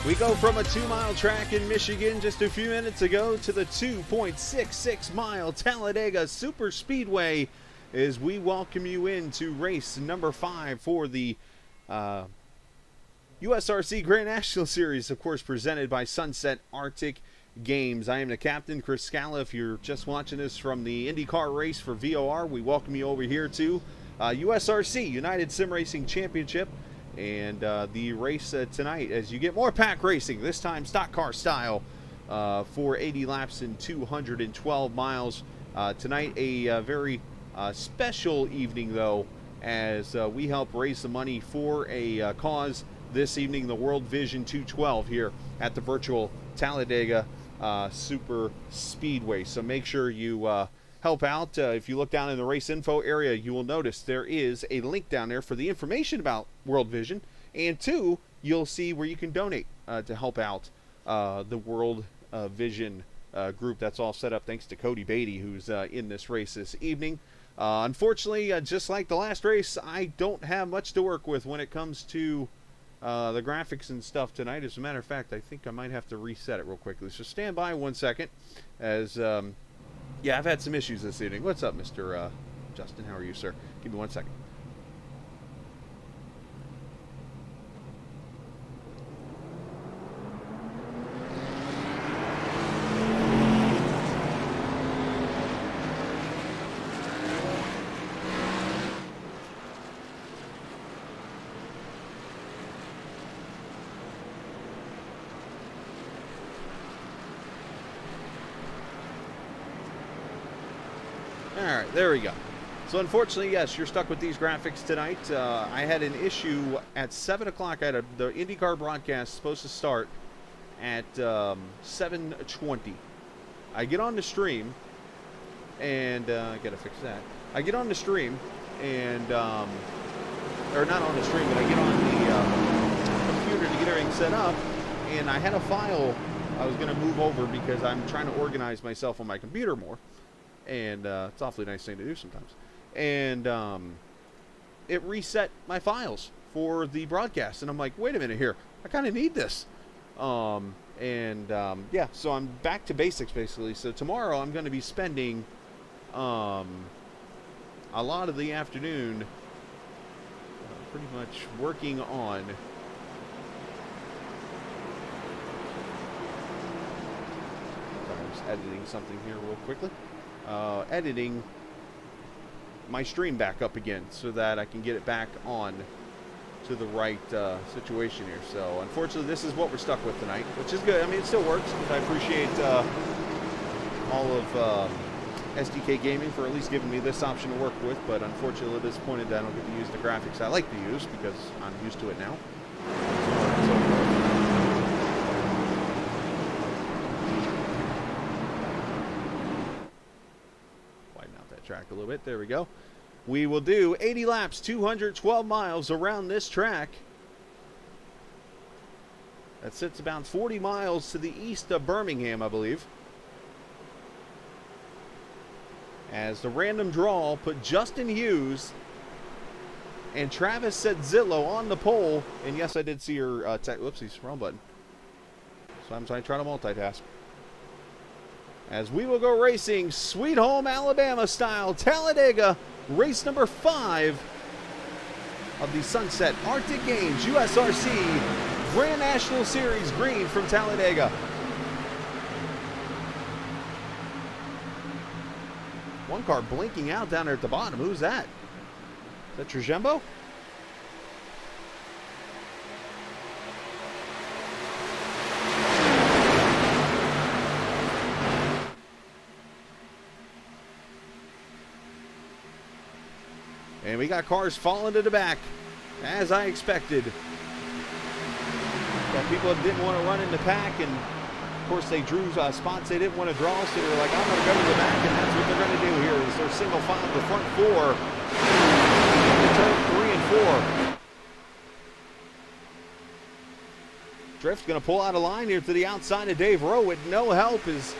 We go from a 2-mile track in Michigan just a few minutes ago to the 2.66-mile Talladega Super Speedway as we welcome you into race number 5 for the USRC Grand National Series, of course, presented by Sunset Arctic Games. I am the captain, Chris Scala. If you're just watching this from the IndyCar race for VOR, we welcome you over here to USRC, United Sim Racing Championship. And the race tonight, as you get more pack racing, this time stock car style, for 80 laps in 212 miles. Tonight, a very special evening, though, as we help raise the money for a cause this evening, the World Vision 212 here at the virtual Talladega Super Speedway. So make sure you help out. If you look down in the race info area, you will notice there is a link down there for the information about World Vision, and 2, you'll see where you can donate to help out the World Vision group. That's all set up thanks to Cody Beatty, who's in this race this evening. Unfortunately, just like the last race, I don't have much to work with when it comes to the graphics and stuff tonight. As a matter of fact, I think I might have to reset it real quickly. So stand by 1 second as... yeah, I've had some issues this evening. What's up, Mr. Justin? How are you, sir? Give me 1 second. Alright, there we go. So unfortunately, yes, you're stuck with these graphics tonight. I had an issue at 7 o'clock. The IndyCar broadcast supposed to start at 7:20. I get on the stream, and I gotta fix that. I get on the stream, and, or not on the stream, but I get on the computer to get everything set up, and I had a file I was going to move over because I'm trying to organize myself on my computer more. And it's an awfully nice thing to do sometimes. And it reset my files for the broadcast. And I'm like, wait a minute here. I kind of need this. Yeah, so I'm back to basics, basically. So tomorrow I'm going to be spending a lot of the afternoon pretty much working on... Sorry, I'm just editing something here real quickly. Editing my stream back up again so that I can get it back on to the right situation here. So unfortunately, this is what we're stuck with tonight, which is good. I mean, it still works because I appreciate all of SDK Gaming for at least giving me this option to work with, but unfortunately, I'm disappointed that I don't get to use the graphics I like to use because I'm used to it now. Track a little bit. There we go. We will do 80 laps, 212 miles around this track. That sits about 40 miles to the east of Birmingham, I believe. As the random draw put Justin Hughes and Travis Sedzillo on the pole. And yes, I did see your whoopsies, wrong button. Sometimes I try to multitask. As we will go racing, Sweet Home Alabama style, Talladega, race number 5 of the Sunset Arctic Games USRC Grand National Series Green from Talladega. One car blinking out down there at the bottom. Who's that? Is that Trujembo? And we got cars falling to the back, as I expected. Got people that didn't want to run in the pack, and of course they drew spots they didn't want to draw, so they were like, I'm going to go to the back, and that's what they're going to do here. Is they're single file the front 4, turn 3 and 4. Drift's going to pull out a line here to the outside of Dave Rowe with no help. Is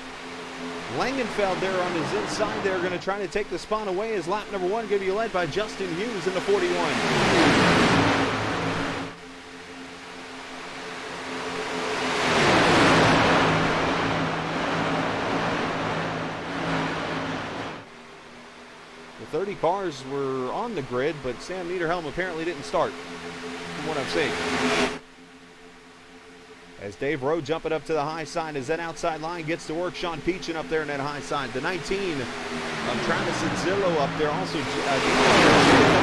Langenfeld there on his inside. They're going to try to take the spot away as lap number 1 going to be led by Justin Hughes in the 41. The 30 cars were on the grid, but Sam Niederhelm apparently didn't start, from what I've seen. As Dave Rowe jumping up to the high side as that outside line gets to work. Sean Peachin up there in that high side. The 19 of Travis Sedzillo up there also coming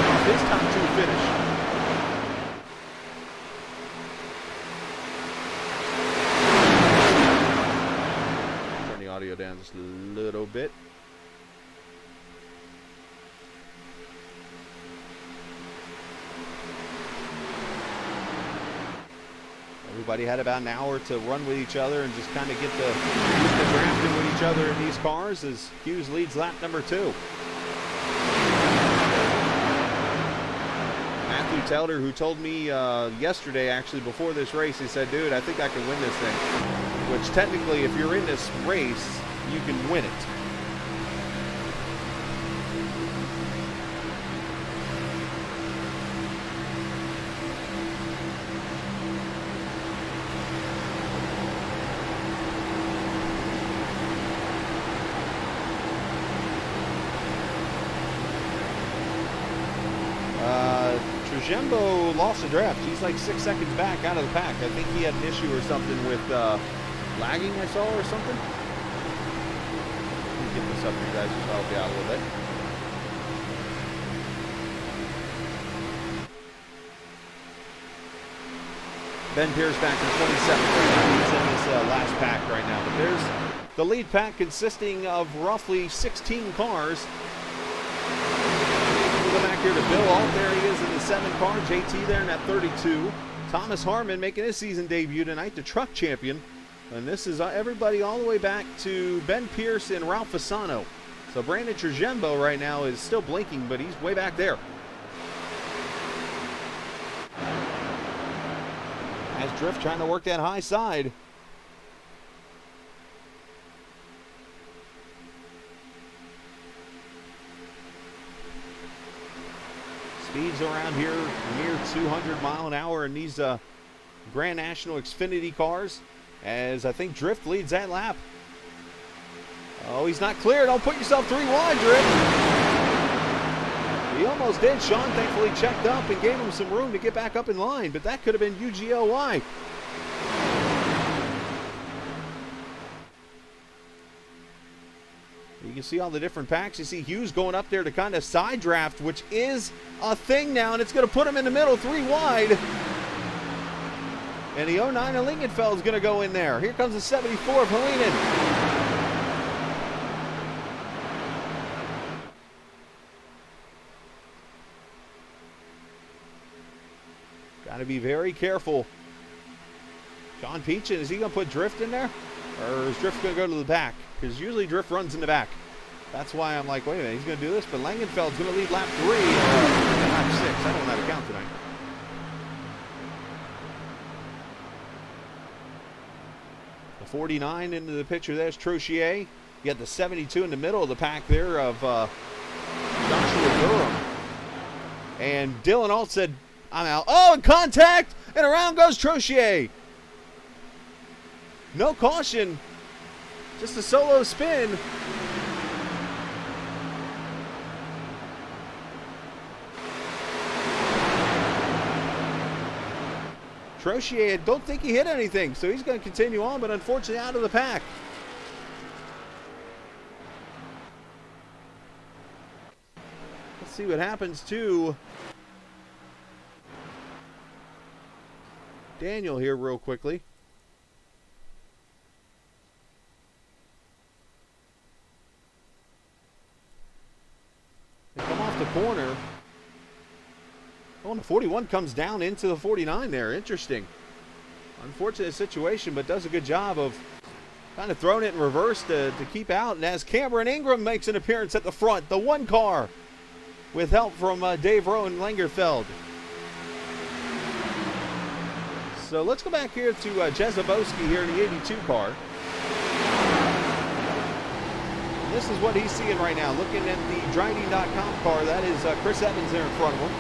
off his top 2 finish. Turn the audio down just a little bit. Everybody had about an hour to run with each other and just kind of get the drafting with each other in these cars as Hughes leads lap number 2. Matthew Telder, who told me yesterday, actually before this race, he said, dude, I think I can win this thing. Which technically, if you're in this race, you can win it. Trujembo lost the draft. He's like 6 seconds back out of the pack. I think he had an issue or something with lagging, I saw, or something. Let me get this up for you guys just to help you out a little bit. Ben Pierce back in 27th. He's in this last pack right now. But there's the lead pack consisting of roughly 16 cars. Go back here to Bill Alt. There he is in the 7 car. JT there in that 32. Thomas Harmon making his season debut tonight, the truck champion. And this is everybody all the way back to Ben Pierce and Ralph Fasano. So Brandon Trujembo right now is still blinking, but he's way back there. As Drift trying to work that high side. Speeds around here near 200 mile an hour in these Grand National Xfinity cars, as I think Drift leads that lap. Oh, he's not clear. Don't put yourself 3 wide, Drift. He almost did. Sean thankfully checked up and gave him some room to get back up in line, but that could have been UGLY. You can see all the different packs. You see Hughes going up there to kind of side draft, which is a thing now, and it's going to put him in the middle, 3 wide. And the 09 of Lingenfeld is going to go in there. Here comes the 74 of Helenen. Got to be very careful. Sean Peachin, is he going to put Drift in there? Or is Drift going to go to the back? Because usually Drift runs in the back. That's why I'm like, wait a minute, he's going to do this. But Langenfeld's going to lead lap 3 or lap 6. I don't know how to count tonight. The 49 into the picture, there's Trottier. You got the 72 in the middle of the pack there of Joshua Durham. And Dylan Alt said, I'm out. Oh, and contact! And around goes Trottier. No caution. Just a solo spin. Trottier, don't think he hit anything, so he's going to continue on, but unfortunately out of the pack. Let's see what happens to Daniel here real quickly. They come off the corner. Oh, and the 41 comes down into the 49 there. Interesting. Unfortunate situation, but does a good job of kind of throwing it in reverse to keep out. And as Cameron Ingram makes an appearance at the front, the one car with help from Dave Rowe and Langerfeld. So let's go back here to Jezebowski here in the 82 car. This is what he's seeing right now. Looking at the Driving.com car, that is Chris Evans there in front of him.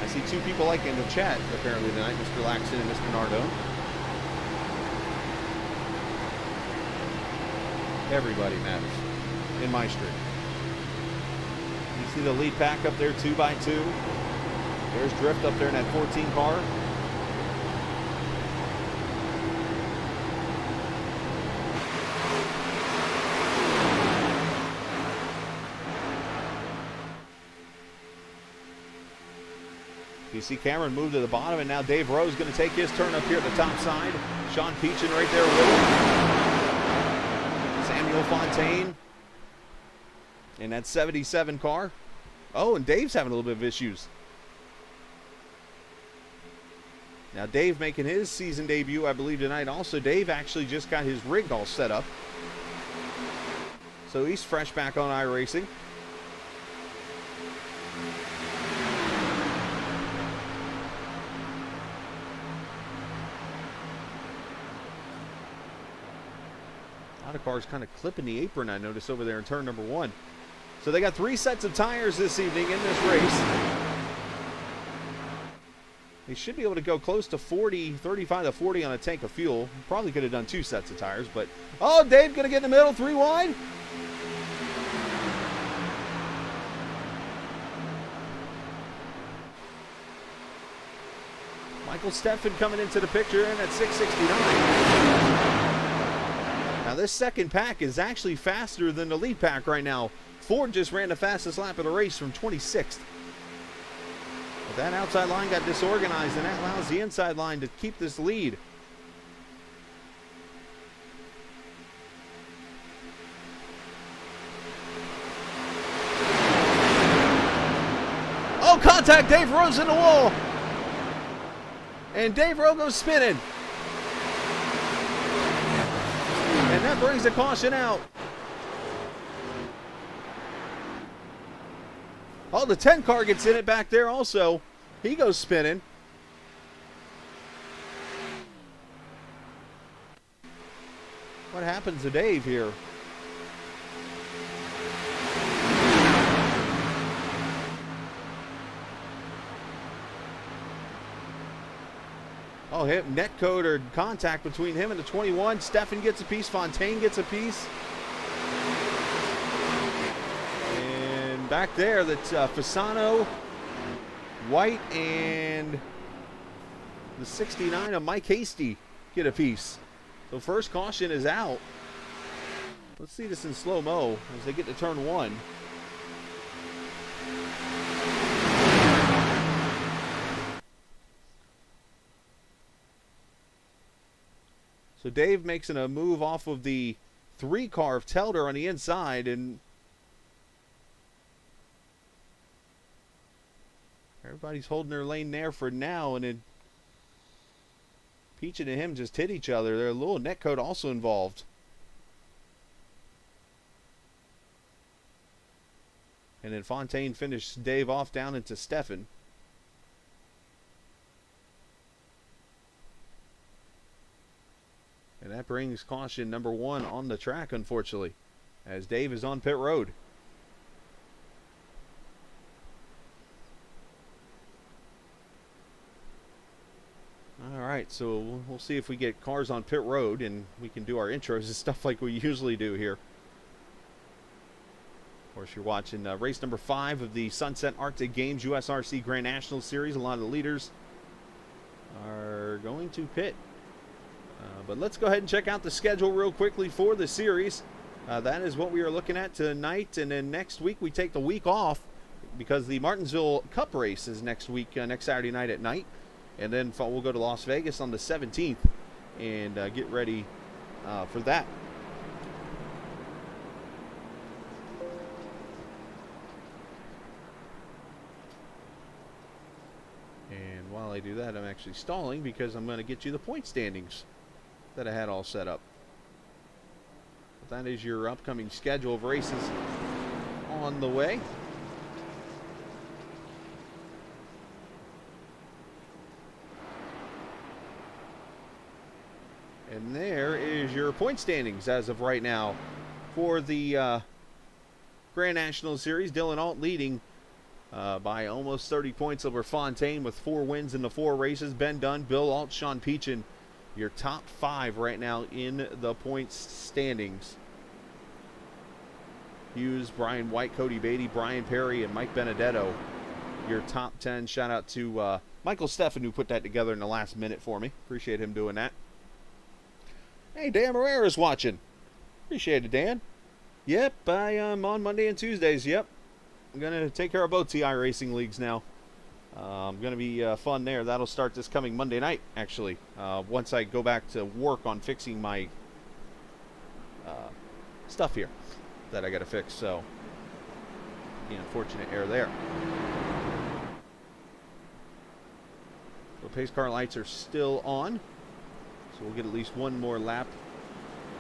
I see two people liking the chat apparently tonight, Mr. Laxton and Mr. Nardone. Everybody matters in my street. You see the lead pack up there 2x2. There's Drift up there in that 14 car. You see Cameron move to the bottom, and now Dave Rowe's going to take his turn up here at the top side. Sean Peachin right there with him. Samuel Fontaine in that 77 car. Oh, and Dave's having a little bit of issues. Now Dave making his season debut, I believe, tonight. Also, Dave actually just got his rig all set up. So he's fresh back on iRacing. A lot of cars kind of clipping the apron, I noticed over there in turn number 1. So they got 3 sets of tires this evening in this race. They should be able to go close to 40, 35 to 40 on a tank of fuel. Probably could have done 2 sets of tires, but... Oh, Dave going to get in the middle, 3 wide. Michael Steffen coming into the picture in at 669. Now this second pack is actually faster than the lead pack right now. Ford just ran the fastest lap of the race from 26th. But that outside line got disorganized, and that allows the inside line to keep this lead. Oh, contact! Dave Rowe's in the wall. And Dave Rowe goes spinning. And that brings the caution out. Oh, the 10 car gets in it back there also. He goes spinning. What happens to Dave here? Oh, net code or contact between him and the 21. Steffen gets a piece. Fontaine gets a piece. And back there, that's Fasano, White, and the 69 of Mike Hasty get a piece. So first caution is out. Let's see this in slow-mo as they get to turn 1. So Dave makes a move off of the 3 car of Telder on the inside, and everybody's holding their lane there for now, and then Peachin and him just hit each other. There's a little netcode also involved. And then Fontaine finished Dave off down into Steffen. And that brings caution number 1 on the track, unfortunately. as Dave is on pit road. All right, so we'll see if we get cars on pit road and we can do our intros and stuff like we usually do here. Of course, you're watching race number 5 of the Sunset Arctic Games USRC Grand National Series. A lot of the leaders are going to pit. But let's go ahead and check out the schedule real quickly for the series. That is what we are looking at tonight. And then next week we take the week off because the Martinsville Cup race is next week, next Saturday night at night. And then we'll go to Las Vegas on the 17th and get ready for that. And while I do that, I'm actually stalling because I'm going to get you the point standings that I had all set up. But that is your upcoming schedule of races on the way. And there is your point standings as of right now for the Grand National Series. Dylan Alt leading by almost 30 points over Fontaine with 4 wins in the 4 races. Ben Dunn, Bill Alt, Sean Peachin, your top 5 right now in the points standings. Hughes, Brian White, Cody Beatty, Brian Perry, and Mike Benedetto, your top 10. Shout out to Michael Steffen, who put that together in the last minute for me. Appreciate him doing that. Hey, Dan Herrera's watching. Appreciate it, Dan. Yep, I am on Monday and Tuesdays. Yep. I'm going to take care of both iRacing leagues now. Going to be fun there. That'll start this coming Monday night, actually. Once I go back to work on fixing my stuff here that I got to fix. So, the unfortunate error there. So, pace car lights are still on. So we'll get at least one more lap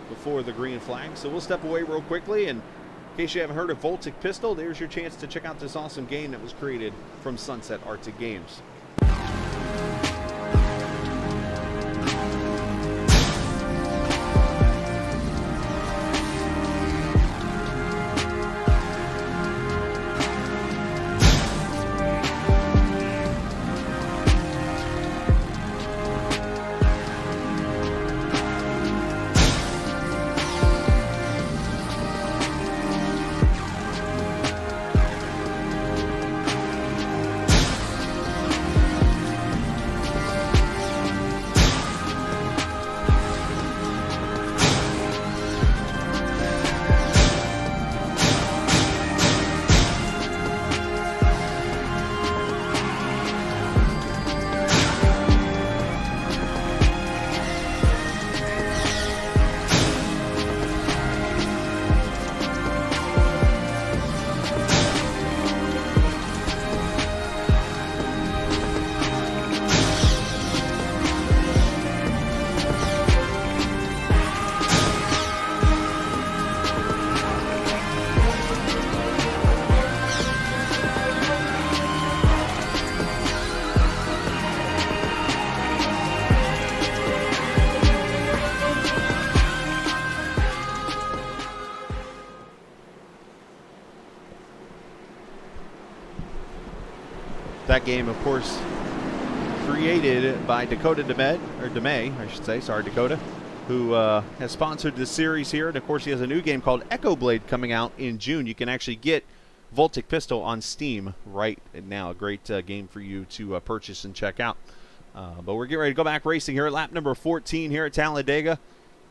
before the green flag. So we'll step away real quickly. And in case you haven't heard of Voltic Pistol, there's your chance to check out this awesome game that was created from Sunset Arctic Games. That game, of course, created by Dakota DeMay, I should say. Sorry, Dakota, who has sponsored the series here. And, of course, he has a new game called Echo Blade coming out in June. You can actually get Voltic Pistol on Steam right now. A great game for you to purchase and check out. But we're getting ready to go back racing here at lap number 14 here at Talladega.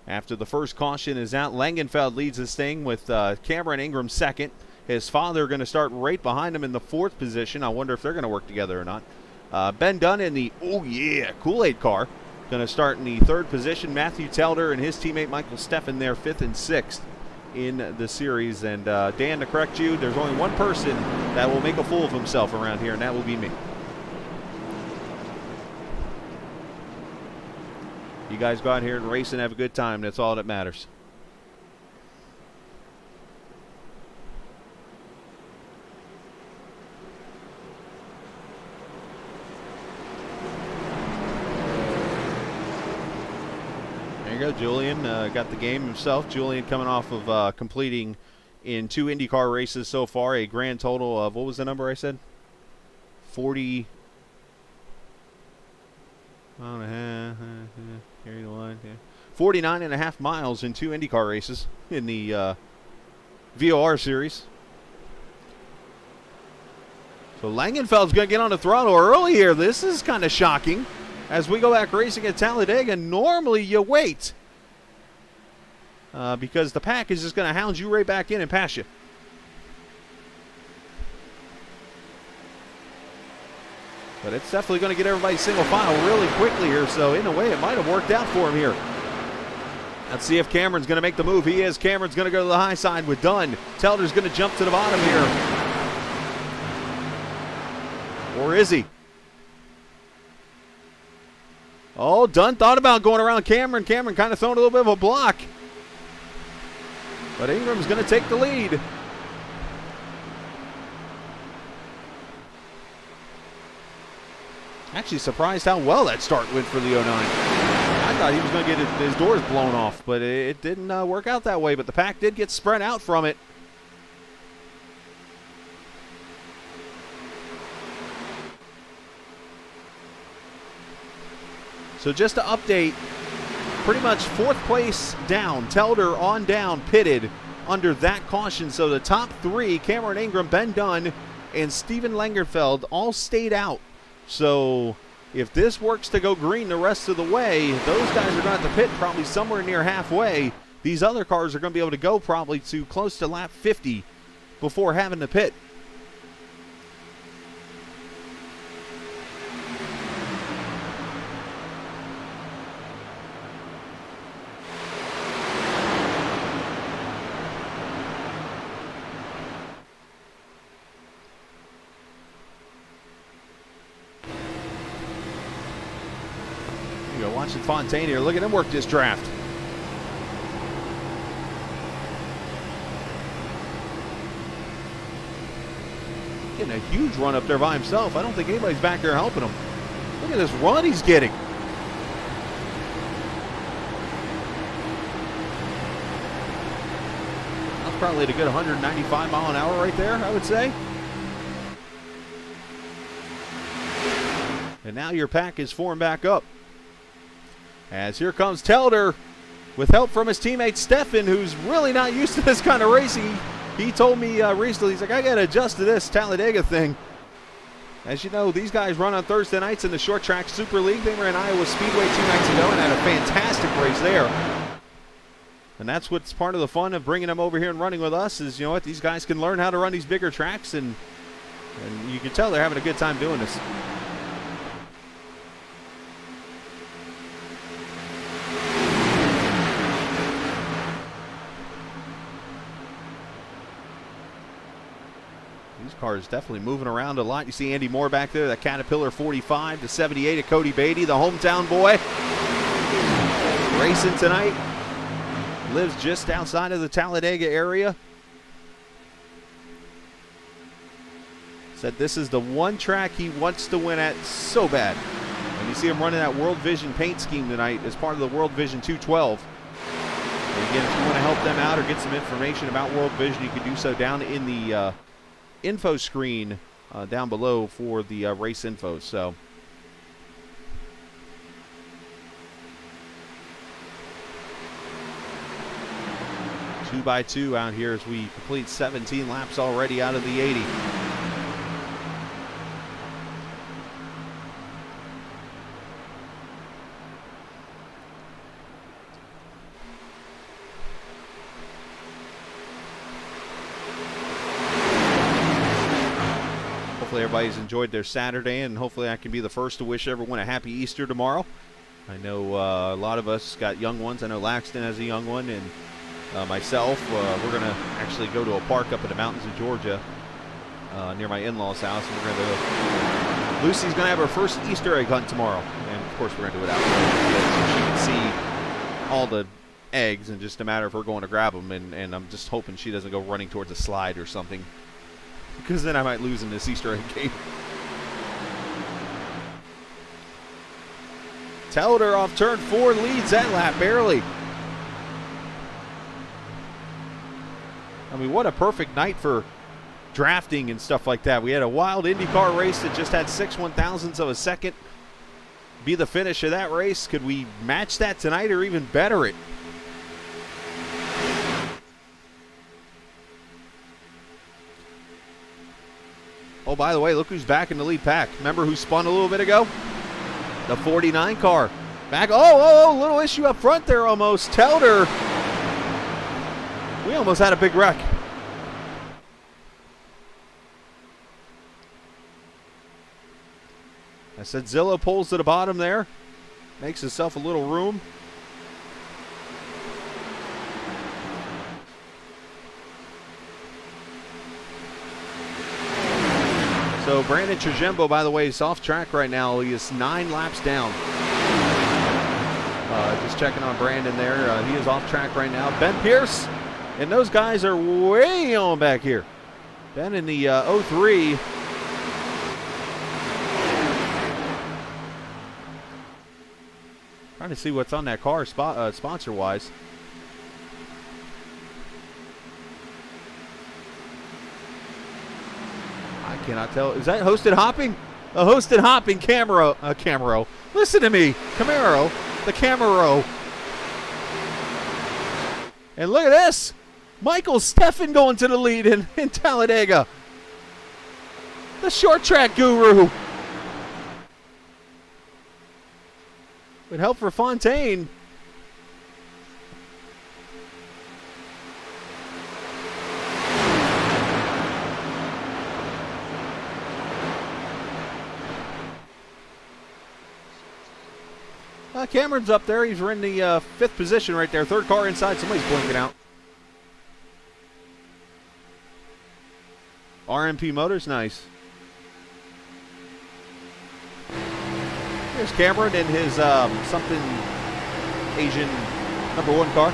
After the first caution is out, Langenfeld leads this thing with Cameron Ingram second. His father going to start right behind him in the 4th position. I wonder if they're going to work together or not. Ben Dunn in the, Kool-Aid car. Going to start in the 3rd position. Matthew Telder and his teammate Michael Steffen there 5th and 6th in the series. And Dan, to correct you, there's only one person that will make a fool of himself around here, and that will be me. You guys go out here and race and have a good time. That's all that matters. go. Julian got the game himself. Julian coming off of completing in 2 IndyCar races so far, a grand total of, what was the number I said? 40. 49 and a half miles in 2 IndyCar races in the VOR series. So Langenfeld's going to get on the throttle early here. This is kind of shocking. As we go back racing at Talladega, normally you wait because the pack is just going to hound you right back in and pass you. But it's definitely going to get everybody single file really quickly here. So in a way, it might have worked out for him here. Let's see if Cameron's going to make the move. He is. Cameron's going to go to the high side with Dunn. Telder's going to jump to the bottom here. Or is he? Oh, Dunn thought about going around Cameron. Cameron kind of throwing a little bit of a block. But Ingram's going to take the lead. Actually surprised how well that start went for the 09. I thought he was going to get his doors blown off, but it didn't work out that way. But the pack did get spread out from it. So just to update, pretty much 4th place down, Telder on down, pitted under that caution. So the top 3, Cameron Ingram, Ben Dunn, and Steven Langenfeld all stayed out. So if this works to go green the rest of the way, those guys are going to have to pit probably somewhere near halfway. These other cars are going to be able to go probably to close to lap 50 before having to pit. Watching Fontaine here. Look at him work this draft. Getting a huge run up there by himself. I don't think anybody's back there helping him. Look at this run he's getting. That's probably at a good 195 mile an hour right there, I would say. And now your pack is formed back up. As here comes Telder with help from his teammate Stefan, who's really not used to this kind of racing. He told me recently, he's like, I got to adjust to this Talladega thing. As you know, these guys run on Thursday nights in the Short Track Super League. They were in Iowa Speedway 2 nights ago and had a fantastic race there. And that's what's part of the fun of bringing them over here and running with us is, you know what, these guys can learn how to run these bigger tracks, and you can tell they're having a good time doing this. These cars definitely moving around a lot. You see Andy Moore back there, that Caterpillar 45, the 78 of Cody Beatty, the hometown boy. Racing tonight. Lives just outside of the Talladega area. Said this is the one track he wants to win at so bad. And you see him running that World Vision paint scheme tonight as part of the World Vision 212. And again, if you want to help them out or get some information about World Vision, you can do so down in the info screen down below for the race info. So two by two out here as we complete 17 laps already out of the 80. Hopefully everybody's enjoyed their Saturday, and hopefully I can be the first to wish everyone a happy Easter tomorrow. I know a lot of us got young ones. I know Laxton has a young one, and myself, we're going to actually go to a park up in the mountains of Georgia near my in-laws' house. And we're going to Lucy's going to have her first Easter egg hunt tomorrow, and of course we're going to do it out so she can see all the eggs, and just a matter of her going to grab them. And I'm just hoping she doesn't go running towards a slide or something, because then I might lose in this Easter egg game. Talladega off turn 4 leads that lap, barely. I mean, what a perfect night for drafting and stuff like that. We had a wild IndyCar race that just had 6/1000ths of a second be the finish of that race. Could we match that tonight or even better it? Oh, by the way, look who's back in the lead pack. Remember who spun a little bit ago? The 49 car. Back. Oh, little issue up front there almost. Talladega. We almost had a big wreck. I said Zillow pulls to the bottom there. Makes himself a little room. So Brandon Trajembo, by the way, is off track right now. He is 9 laps down. Just checking on Brandon there. He is off track right now. Ben Pierce and those guys are way on back here. Ben in the 03. Trying to see what's on that car sponsor-wise. I cannot tell. Is that hosted hopping? A hosted hopping Camaro. Listen to me. Camaro. The Camaro. And look at this. Michael Steffen going to the lead in Talladega. The short track guru. With help for Fontaine. Cameron's up there. He's in the 5th position right there. 3rd car inside. Somebody's blinking out. RMP Motors, nice. There's Cameron in his something Asian #1 car.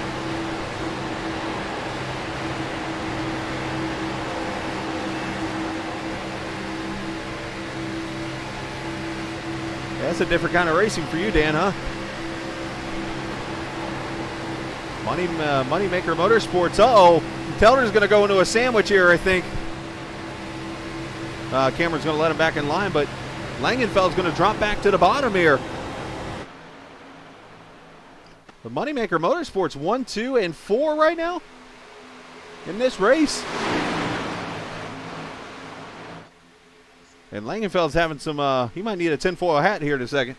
Yeah, that's a different kind of racing for you, Dan, huh? Moneymaker Motorsports. Uh-oh. Teller's going to go into a sandwich here, I think. Cameron's going to let him back in line, but Langenfeld's going to drop back to the bottom here. The Moneymaker Motorsports 1, 2, and 4 right now in this race. And Langenfeld's having some, he might need a tinfoil hat here in a second.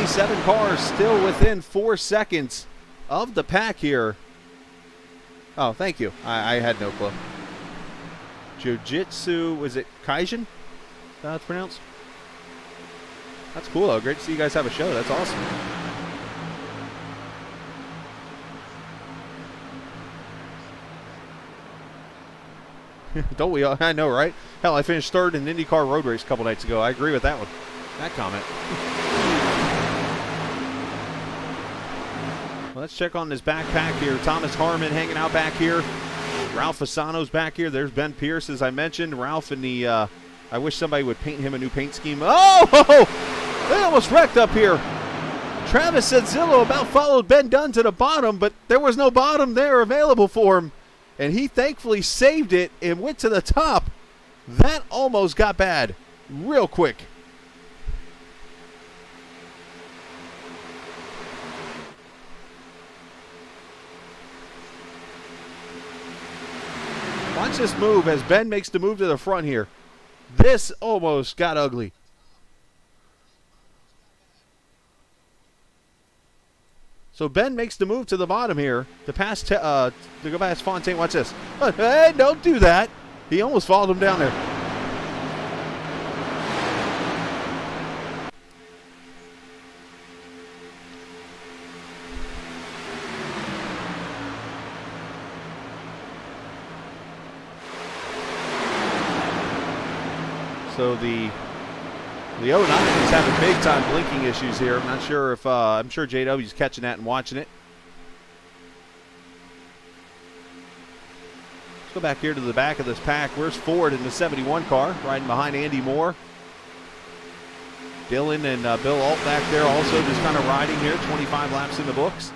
Seven cars still within 4 seconds of the pack here. Oh, thank you. I had no clue. Jiu-Jitsu, was it Kaijin? That's it's pronounced? That's cool, though. Great to see you guys have a show. That's awesome. Don't we all? I know, right? Hell, I finished 3rd in IndyCar road race a couple nights ago. I agree with that one. That comment. Let's check on this backpack here. Thomas Harmon hanging out back here. Ralph Fasano's back here. There's Ben Pierce, as I mentioned. Ralph in the, I wish somebody would paint him a new paint scheme. Oh! They almost wrecked up here. Travis said Zillow about followed Ben Dunn to the bottom, but there was no bottom there available for him. And he thankfully saved it and went to the top. That almost got bad real quick. Watch this move as Ben makes the move to the front here. This almost got ugly. So Ben makes the move to the bottom here to pass to go past Fontaine. Watch this. Hey, don't do that. He almost followed him down there. So the The 09 is having big time blinking issues here. I'm not sure if, I'm sure JW's catching that and watching it. Let's go back here to the back of this pack. Where's Ford in the 71 car, riding behind Andy Moore. Dylan and Bill Alt back there also just kind of riding here, 25 laps in the books.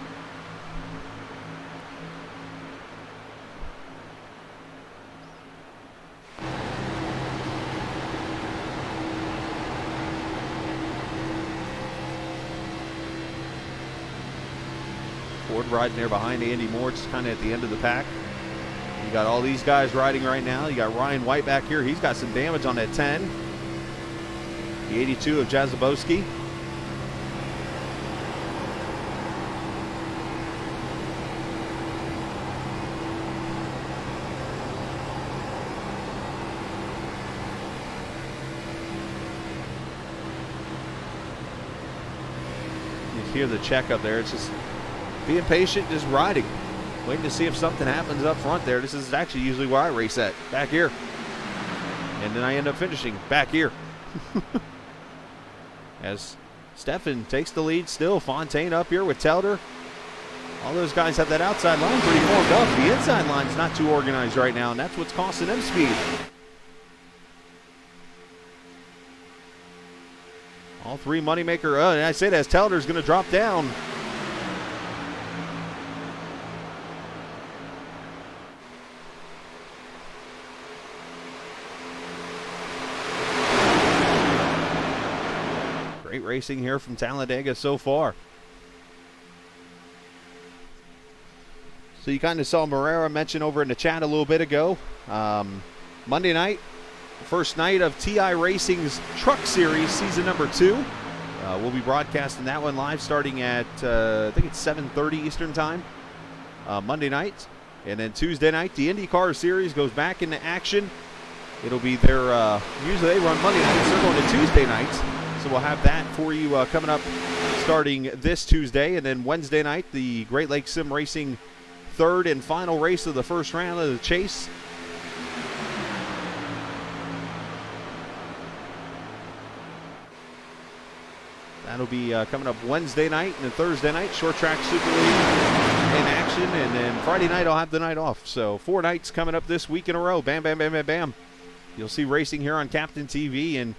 Ford riding there behind Andy Moore, just kind of at the end of the pack. You got all these guys riding right now. You got Ryan White back here. He's got some damage on that 10. The 82 of Jazabowski. You hear the check up there. It's just being patient, just riding. Waiting to see if something happens up front there. This is actually usually where I race at, back here. And then I end up finishing back here. As Stefan takes the lead still. Fontaine up here with Telder. All those guys have that outside line pretty formed up. The inside line's not too organized right now, and that's what's costing them speed. All three moneymaker. And I say that as Telder's going to drop down. Great racing here from Talladega so far. So you kind of saw Morera mention over in the chat a little bit ago. Monday night, first night of TI Racing's Truck Series, season number 2. We'll be broadcasting that one live starting at, I think it's 7:30 Eastern time, Monday night. And then Tuesday night, the IndyCar Series goes back into action. It'll be their, usually they run Monday nights, they're going to Tuesday nights. So we'll have that for you coming up starting this Tuesday. And then Wednesday night, the Great Lakes Sim Racing third and final race of the first round of the chase. That'll be coming up Wednesday night, and then Thursday night, Short Track Super League in action. And then Friday night, I'll have the night off. So 4 nights coming up this week in a row. Bam, bam, bam, bam, bam. You'll see racing here on Captain TV, and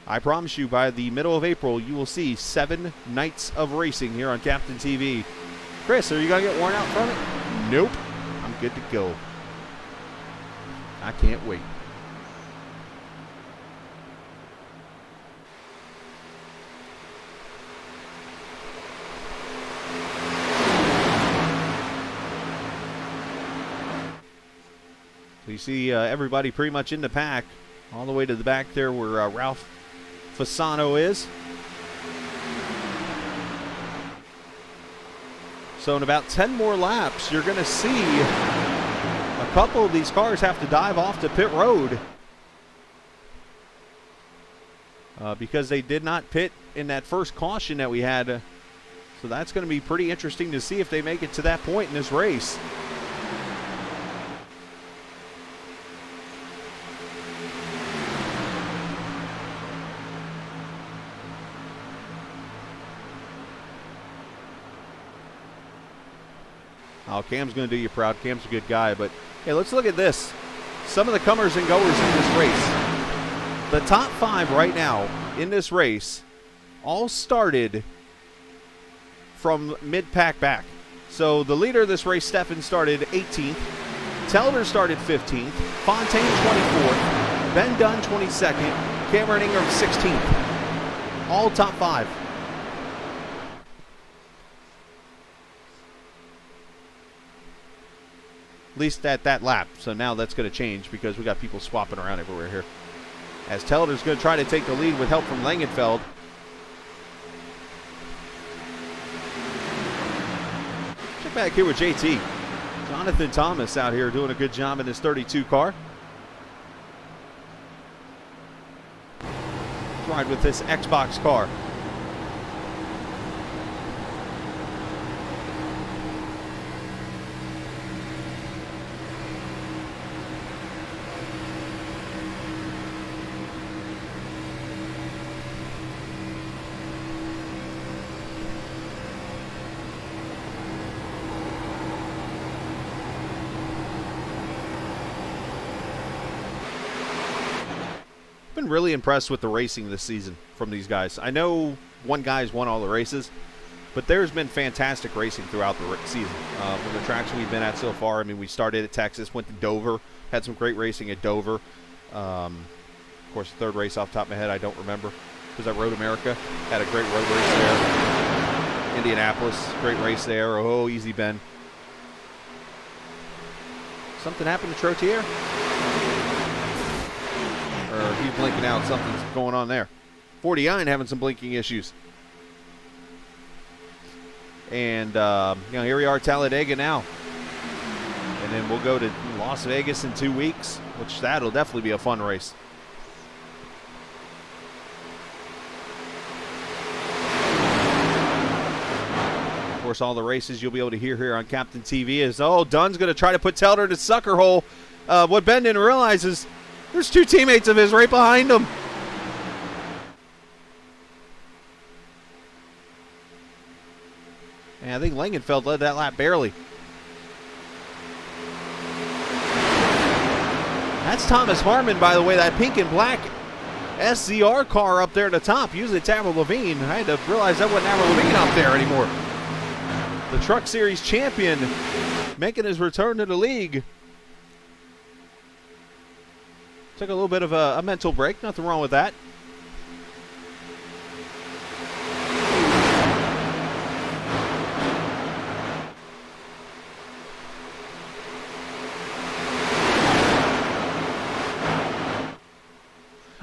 I promise you, by the middle of April, you will see 7 nights of racing here on Captain TV. Chris, are you going to get worn out from it? Nope. I'm good to go. I can't wait. So you see everybody pretty much in the pack, all the way to the back there where Ralph Fasano is. So in about 10 more laps, you're going to see a couple of these cars have to dive off to pit road because they did not pit in that first caution that we had. So that's going to be pretty interesting to see if they make it to that point in this race. Oh, Cam's going to do you proud. Cam's a good guy. But, hey, let's look at this. Some of the comers and goers in this race. The top 5 right now in this race all started from mid-pack back. So the leader of this race, Stefan, started 18th. Telder started 15th. Fontaine, 24th. Ben Dunn, 22nd. Cameron Ingram, 16th. All top 5. At least at that lap. So now that's going to change because we got people swapping around everywhere here. As Telder's going to try to take the lead with help from Langenfeld. Check back here with JT. Jonathan Thomas out here doing a good job in his 32 car. Let's ride with this Xbox car. been really impressed with the racing this season from these guys. I know one guy's won all the races, but there's been fantastic racing throughout the season. From the tracks we've been at so far, I mean, we started at Texas, went to Dover, had some great racing at Dover. Of course, the third race off the top of my head, I don't remember. Was that Road America? Had a great road race there. Indianapolis, great race there. Oh, easy Ben. Something happened to Trotier? Or he's blinking out. Something's going on there. 49 having some blinking issues. And, here we are at Talladega now. And then we'll go to Las Vegas in 2 weeks, which that'll definitely be a fun race. Of course, all the races you'll be able to hear here on Captain TV is, Dunn's going to try to put Teller in the sucker hole. What Ben didn't realize is there's two teammates of his right behind him. And I think Langenfeld led that lap barely. That's Thomas Harmon, by the way, that pink and black SZR car up there at the top. Usually it's Avril Lavigne. I had to realize that wasn't Avril Lavigne up there anymore. The Truck Series champion making his return to the league. Took a little bit of a mental break. Nothing wrong with that.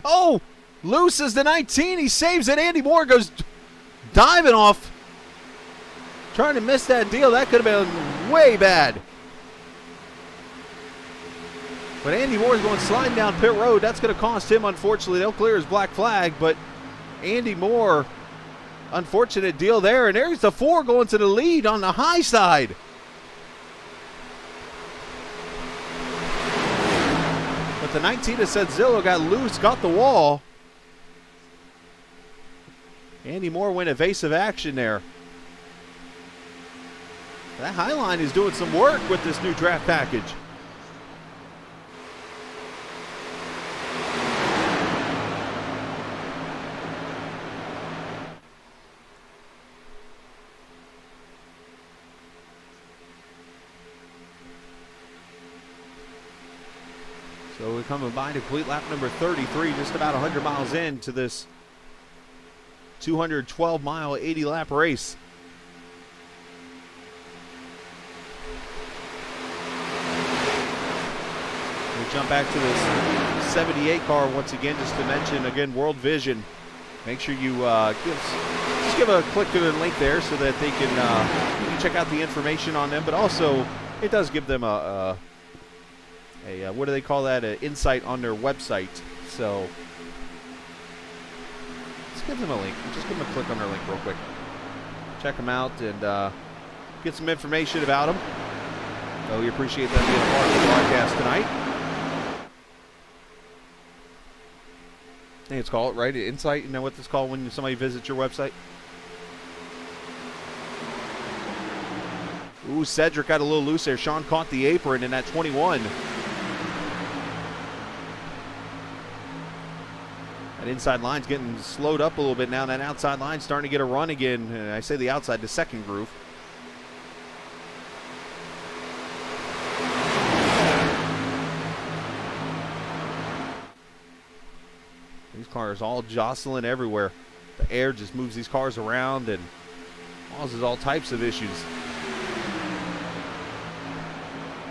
Oh, loose is the 19. He saves it. Andy Moore goes diving off. Trying to miss that deal. That could have been way bad. But Andy Moore's going sliding down pit road. That's going to cost him, unfortunately. They'll clear his black flag, but Andy Moore, unfortunate deal there. And there's the 4 going to the lead on the high side. But the 19 that said Zillow got loose, got the wall. Andy Moore went evasive action there. That Highline is doing some work with this new draft package. So we're coming by to complete lap number 33, just about 100 miles into this 212-mile, 80-lap race. We jump back to this 78 car once again, just to mention again World Vision. Make sure you give a click to the link there so that they can you can check out the information on them. But also, it does give them a what do they call that? An insight on their website. So let's give them a link. Just give them a click on their link real quick. Check them out and get some information about them. So we appreciate them being a part of the broadcast tonight. I think it's called, right? Insight, you know what it's called when somebody visits your website? Ooh, Cedric got a little loose there. Sean caught the apron in that 21. That inside line's getting slowed up a little bit now. That outside line's starting to get a run again. I say the outside, the second groove. These cars all jostling everywhere. The air just moves these cars around and causes all types of issues.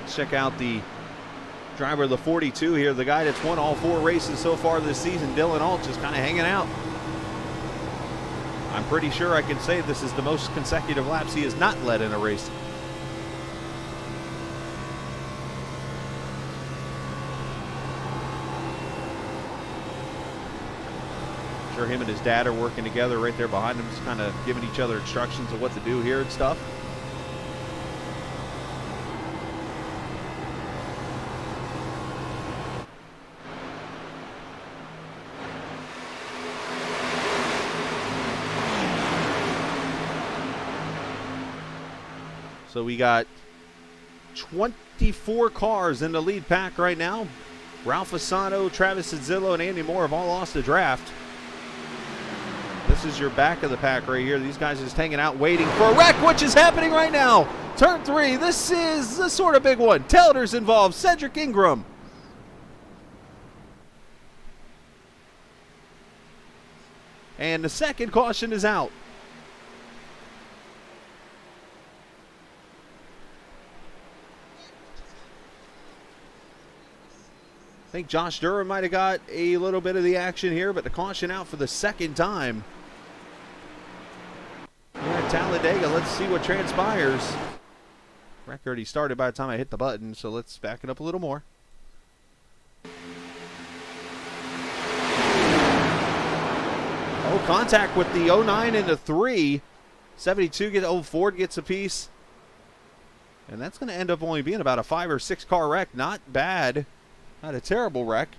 Let's check out the driver of the 42 here, the guy that's won all 4 races so far this season, Dylan Alt, just kind of hanging out. I'm pretty sure I can say this is the most consecutive laps he has not led in a race. Sure, him and his dad are working together right there behind him, just kind of giving each other instructions of what to do here and stuff. So we got 24 cars in the lead pack right now. Ralph Asano, Travis Zillo, and Andy Moore have all lost the draft. This is your back of the pack right here. These guys are just hanging out waiting for a wreck, which is happening right now. Turn 3. This is the sort of big one. Tailor's involved. Cedric Ingram. And the second caution is out. I think Josh Durham might have got a little bit of the action here, but the caution out for the second time. We're at Talladega. Let's see what transpires. Wreck already started by the time I hit the button, so let's back it up a little more. Oh, contact with the 09 and the 3. 72 gets, Ford gets a piece. And that's going to end up only being about a 5 or 6 car wreck. Not bad. Not a terrible wreck.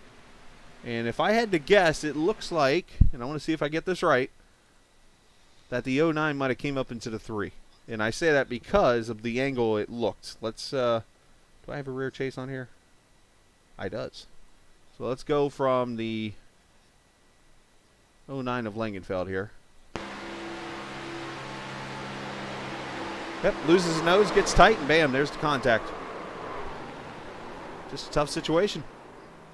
And if I had to guess, it looks like, and I want to see if I get this right, that the 09 might have came up into the 3. And I say that because of the angle it looked. Let's, do I have a rear chase on here? I does. So let's go from the 09 of Langenfeld here. Yep, loses his nose, gets tight, and bam, there's the contact. Just a tough situation.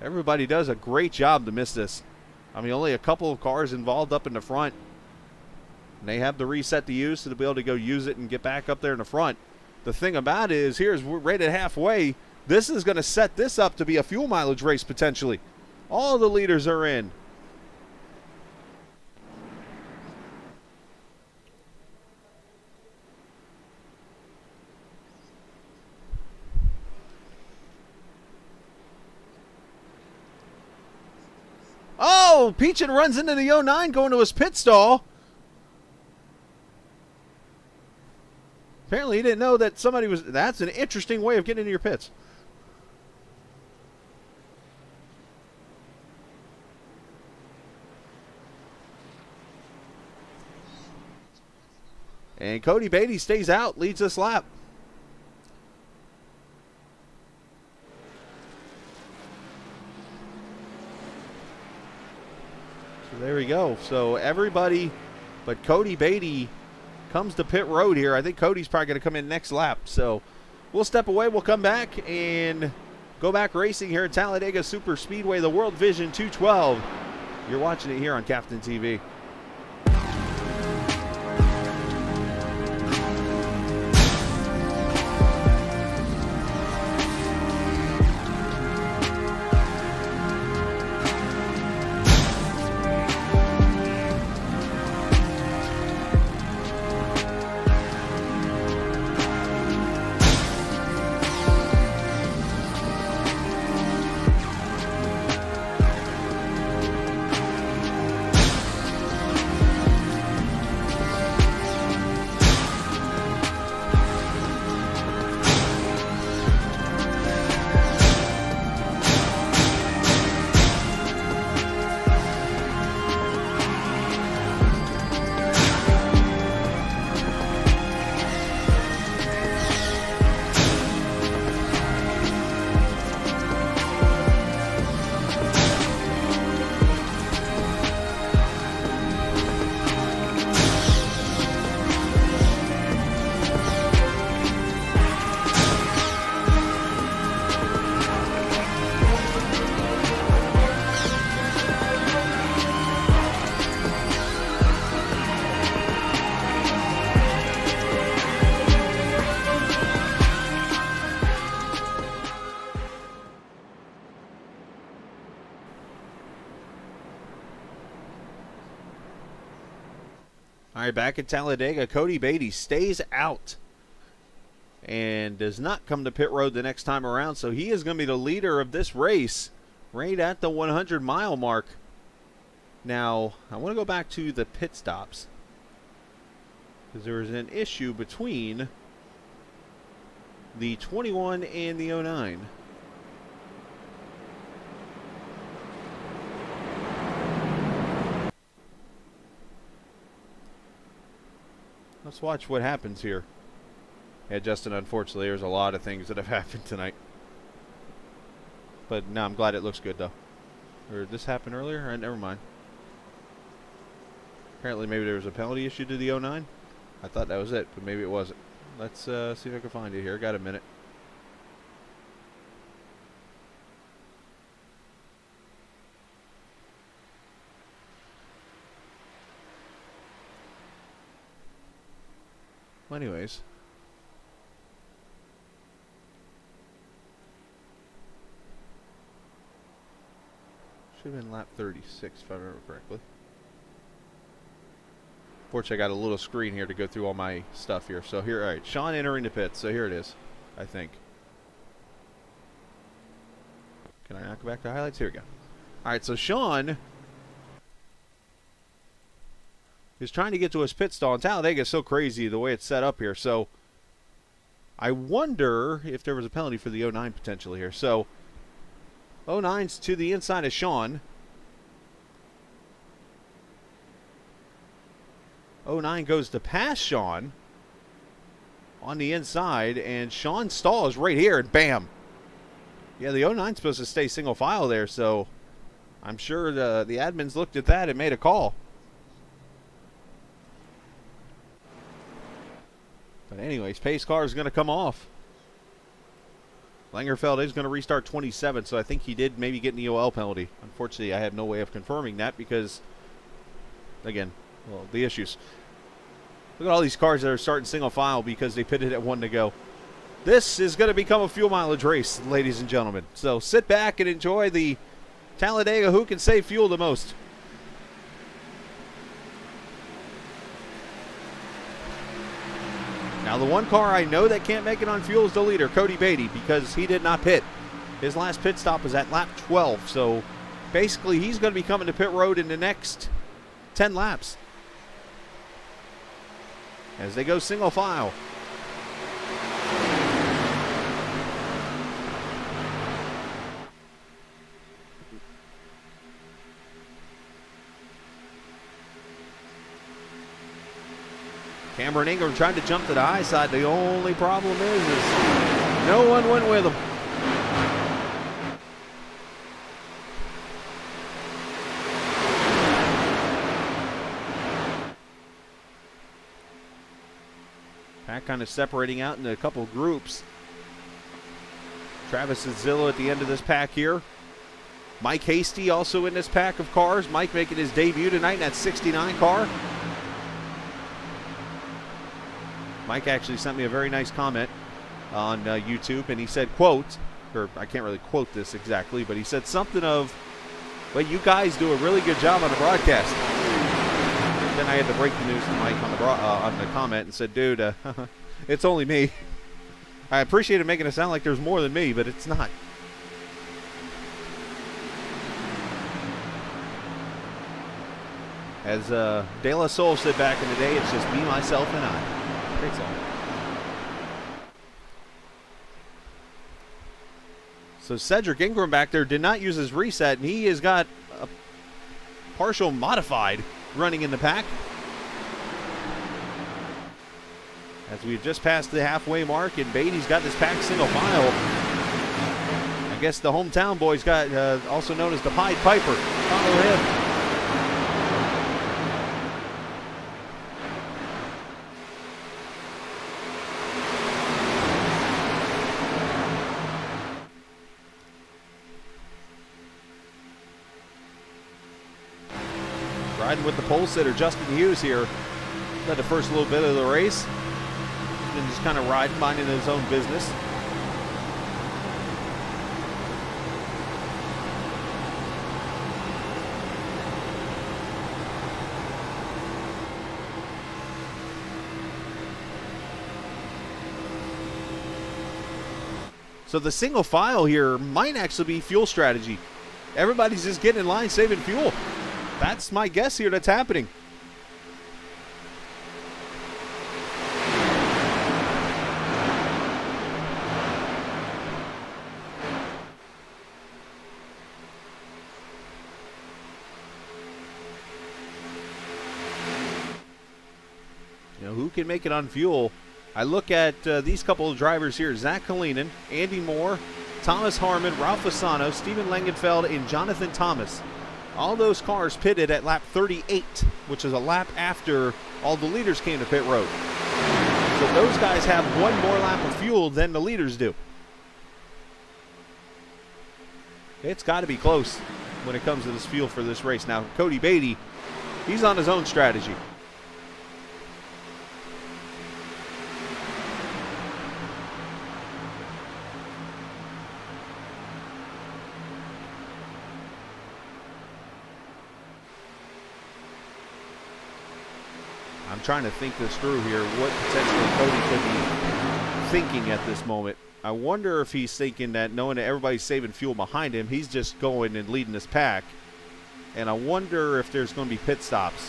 Everybody does a great job to miss this. I mean, only a couple of cars involved up in the front. And they have the reset to use to be able to go use it and get back up there in the front. The thing about it is, here's we're rated halfway. This is going to set this up to be a fuel mileage race potentially. All the leaders are in. Oh, Peachin runs into the 09 going to his pit stall. Apparently he didn't know that somebody was... That's an interesting way of getting into your pits. And Cody Beatty stays out, leads this lap. So there we go. So everybody but Cody Beatty comes to pit road here. I think Cody's probably going to come in next lap. So we'll step away. We'll come back and go back racing here at Talladega Super Speedway, the World Vision 212. You're watching it here on Captain TV. All right, back at Talladega, Cody Beatty stays out and does not come to pit road the next time around, so he is going to be the leader of this race right at the 100-mile mark. Now, I want to go back to the pit stops because there was an issue between the 21 and the 09. Let's watch what happens here. Yeah, Justin, unfortunately, there's a lot of things that have happened tonight. But no, I'm glad it looks good, though. Or did this happen earlier? Never mind. Apparently maybe there was a penalty issue to the 09. I thought that was it, but maybe it wasn't. Let's see if I can find it here. Got a minute. Well, anyways. Should have been lap 36 if I remember correctly. Fortunately, I got a little screen here to go through all my stuff here. So here, all right, Sean entering the pits. So here it is, I think. Can I not go back to highlights? Here we go. All right, so Sean is trying to get to his pit stall. And Talladega is so crazy the way it's set up here. So I wonder if there was a penalty for the 09 potentially here. So 09's to the inside of Sean. 09 goes to pass Sean on the inside, and Sean stalls right here, and bam. Yeah, the 09's supposed to stay single file there, so I'm sure the admins looked at that and made a call. But anyways, pace car is going to come off. Langerfeld is going to restart 27, so I think he did maybe get an EOL penalty. Unfortunately, I have no way of confirming that because, again, well, the issues. Look at all these cars that are starting single file because they pitted at 1 to go. This is going to become a fuel mileage race, ladies and gentlemen. So sit back and enjoy the Talladega who can save fuel the most. Now the one car I know that can't make it on fuel is the leader, Cody Beatty, because he did not pit. His last pit stop was at lap 12, so basically he's going to be coming to pit road in the next 10 laps as they go single file. Cameron Ingram tried to jump to the high side. The only problem is no one went with him. Pack kind of separating out into a couple groups. Travis Zillow at the end of this pack here. Mike Hasty also in this pack of cars. Mike making his debut tonight in that 69 car. Mike actually sent me a very nice comment on YouTube, and he said, quote, or I can't really quote this exactly, but he said something of, well, you guys do a really good job on the broadcast. Then I had to break the news to Mike on the comment and said, dude, it's only me. I appreciate it making it sound like there's more than me, but it's not. As De La Soul said back in the day, it's just me, myself, and I. Great song. So Cedric Ingram back there did not use his reset, and he has got a partial modified running in the pack. As we've just passed the halfway mark, and Beatty's got this pack single file. I guess the hometown boy's got, also known as the Pied Piper. Follow him. Riding with the pole sitter, Justin Hughes here. Led the first little bit of the race. Then just kind of riding, minding his own business. So the single file here might actually be fuel strategy. Everybody's just getting in line, saving fuel. That's my guess here that's happening. You know, who can make it on fuel? I look at these couple of drivers here, Zach Kalinin, Andy Moore, Thomas Harmon, Ralph Fasano, Steven Langenfeld, and Jonathan Thomas. All those cars pitted at lap 38, which is a lap after all the leaders came to pit road. So those guys have one more lap of fuel than the leaders do. It's got to be close when it comes to this fuel for this race. Now, Cody Beatty, he's on his own strategy. I'm trying to think this through here, what potentially Cody could be thinking at this moment. I wonder if he's thinking that, knowing that everybody's saving fuel behind him, he's just going and leading this pack. And I wonder if there's going to be pit stops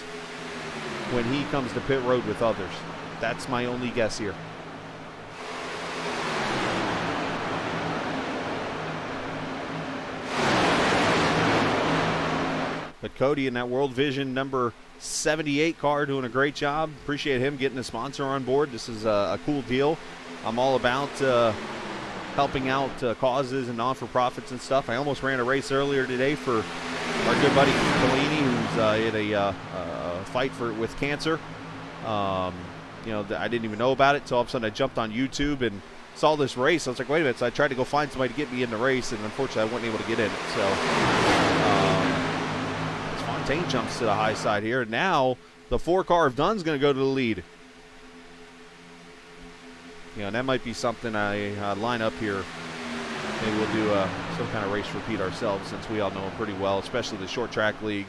when he comes to pit road with others. That's my only guess here. But Cody in that World Vision number 78 car doing a great job. Appreciate him getting a sponsor on board. This is a cool deal. I'm all about helping out causes and non-for-profits and stuff. I almost ran a race earlier today for our good buddy Keith Bellini, who's in a fight with cancer. I didn't even know about it, so all of a sudden I jumped on YouTube and saw this race. I was like, wait a minute. So I tried to go find somebody to get me in the race, and unfortunately I wasn't able to get in it. So Fontaine jumps to the high side here. Now the 4-car of Dunn's going to go to the lead. And that might be something I line up here. Maybe we'll do some kind of race repeat ourselves, since we all know him pretty well, especially the short track league.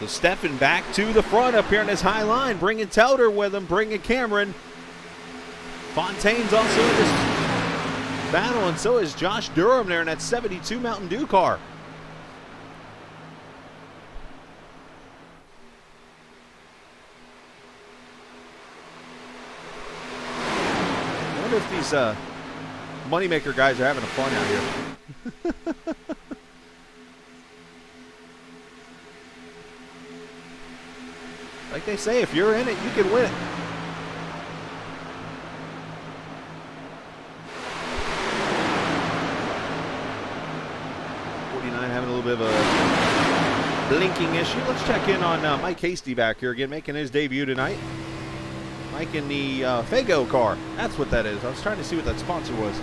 So stepping back to the front up here in this high line, bringing Telder with him, bringing Cameron. Fontaine's also in this battle, and so is Josh Durham there in that 72 Mountain Dew car. I wonder if these moneymaker guys are having a fun out here. Like they say, if you're in it, you can win it. Having a little bit of a blinking issue. Let's check in on Mike Hasty back here again, making his debut tonight. Mike in the Fago car. That's what that is. I was trying to see what that sponsor was.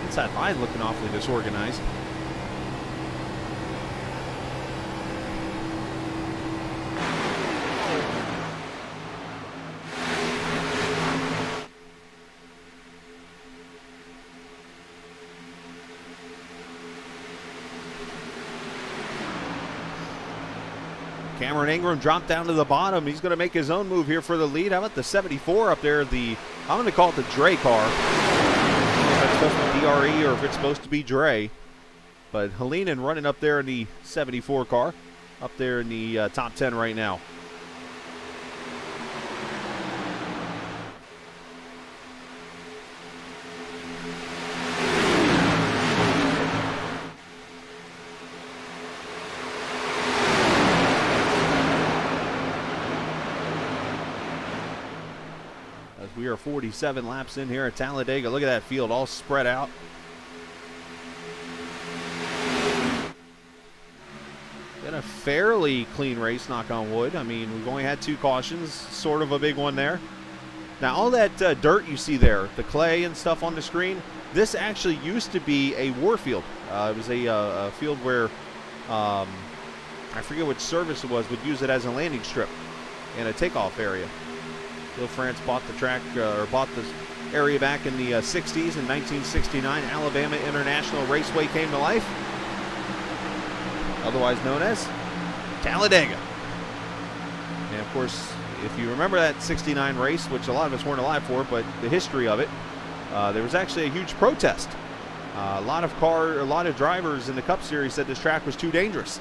Inside line looking awfully disorganized. Cameron Ingram dropped down to the bottom. He's going to make his own move here for the lead. How about the 74 up there? I'm going to call it the Dre car. If it's supposed to be DRE or if it's supposed to be Dre. But Helenen running up there in the 74 car. Up there in the top 10 right now. We are 47 laps in here at Talladega. Look at that field all spread out. Been a fairly clean race, knock on wood. I mean, we've only had 2 cautions, sort of a big one there. Now, all that dirt you see there, the clay and stuff on the screen, this actually used to be a war field. It was a field where, I forget which service it was, would use it as a landing strip and a takeoff area. Bill France bought the track, or bought this area back in the 60s. In 1969, Alabama International Raceway came to life, otherwise known as Talladega. And of course, if you remember that 69 race, which a lot of us weren't alive for, but the history of it, there was actually a huge protest A lot of drivers in the Cup Series said this track was too dangerous.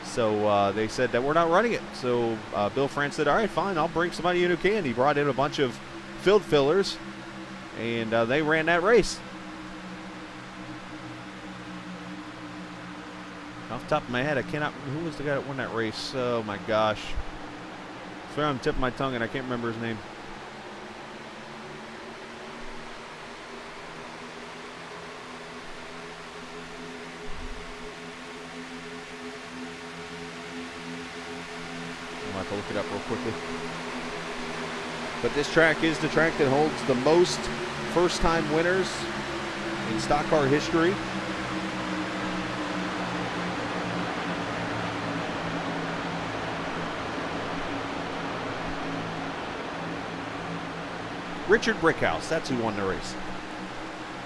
So they said that we're not running it. So Bill France said, all right, fine, I'll bring somebody in who can. He brought in a bunch of field fillers, and they ran that race. Off the top of my head, I cannot. Who was the guy that won that race? Oh my gosh! I swear I'm tipping my tongue and I can't remember his name. I'm gonna have to look it up real quickly. But this track is the track that holds the most first-time winners in stock car history. Richard Brickhouse, that's who won the race.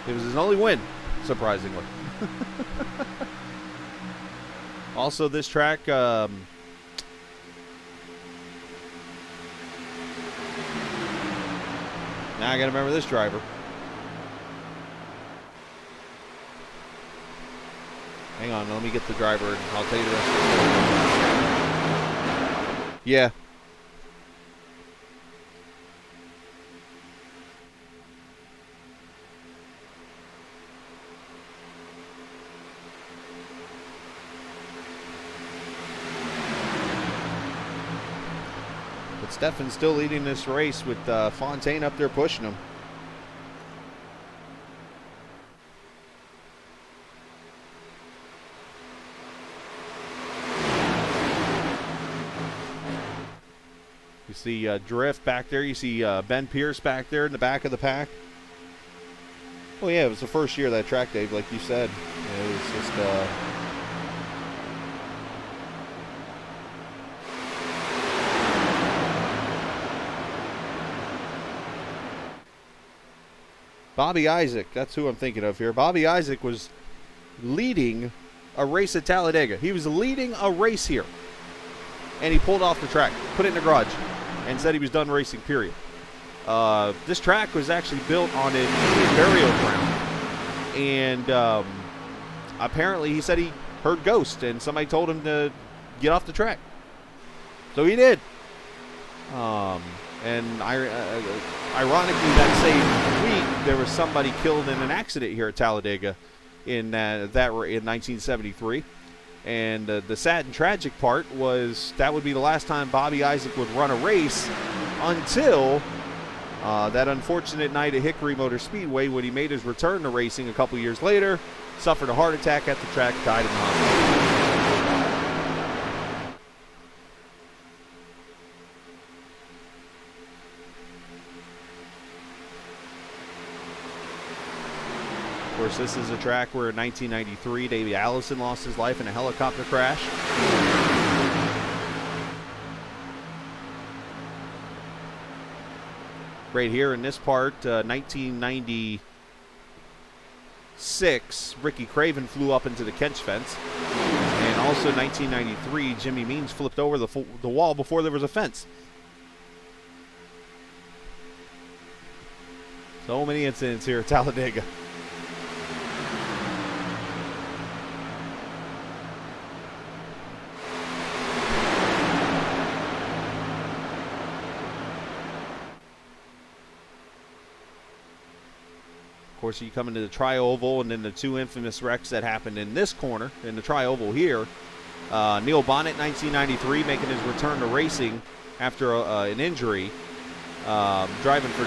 It was his only win, surprisingly. Also, this track, now I gotta remember this driver. Hang on, let me get the driver and I'll tell you the rest of the story. Yeah. Steffen's still leading this race with Fontaine up there pushing him. You see Drift back there. You see Ben Pierce back there in the back of the pack. Oh yeah, it was the first year of that track, Dave, like you said. It was just... Bobby Isaac, that's who I'm thinking of here. Bobby Isaac was leading a race at Talladega. He was leading a race here. And he pulled off the track, put it in the garage, and said he was done racing, period. This track was actually built on a burial ground. And apparently he said he heard ghosts, and somebody told him to get off the track. So he did. And ironically, that same week, there was somebody killed in an accident here at Talladega in 1973. And the sad and tragic part was that would be the last time Bobby Isaac would run a race until that unfortunate night at Hickory Motor Speedway when he made his return to racing a couple years later, suffered a heart attack at the track, died in the hospital. Of course, this is a track where in 1993, Davey Allison lost his life in a helicopter crash. Right here in this part, 1996, Ricky Craven flew up into the catch fence. And also 1993, Jimmy Means flipped over the wall before there was a fence. So many incidents here at Talladega. Of course, you come into the Tri-Oval, and then the two infamous wrecks that happened in this corner, in the Tri-Oval here. Neil Bonnet, 1993, making his return to racing after an injury, driving for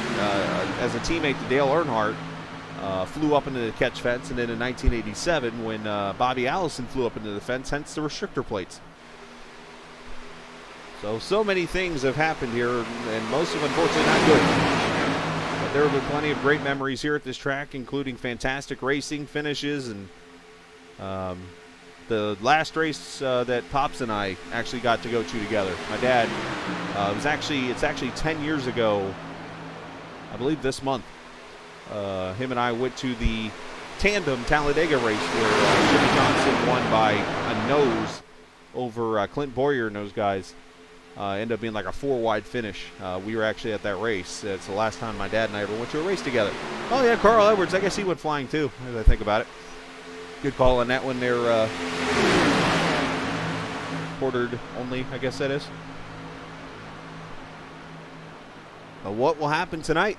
as a teammate to Dale Earnhardt, flew up into the catch fence, and then in 1987, when Bobby Allison flew up into the fence, hence the restrictor plates. So many things have happened here, and most of them, unfortunately, not good. There have been plenty of great memories here at this track, including fantastic racing finishes, and the last race that Pops and I actually got to go to together. My dad, it's actually 10 years ago, I believe this month. Him and I went to the tandem Talladega race where Jimmy Johnson won by a nose over Clint Boyer and those guys. Ended up being like a 4-wide finish. We were actually at that race. It's the last time my dad and I ever went to a race together. Oh yeah, Carl Edwards. I guess he went flying too, as I think about it. Good call on that one there. Quartered only, I guess that is. But what will happen tonight?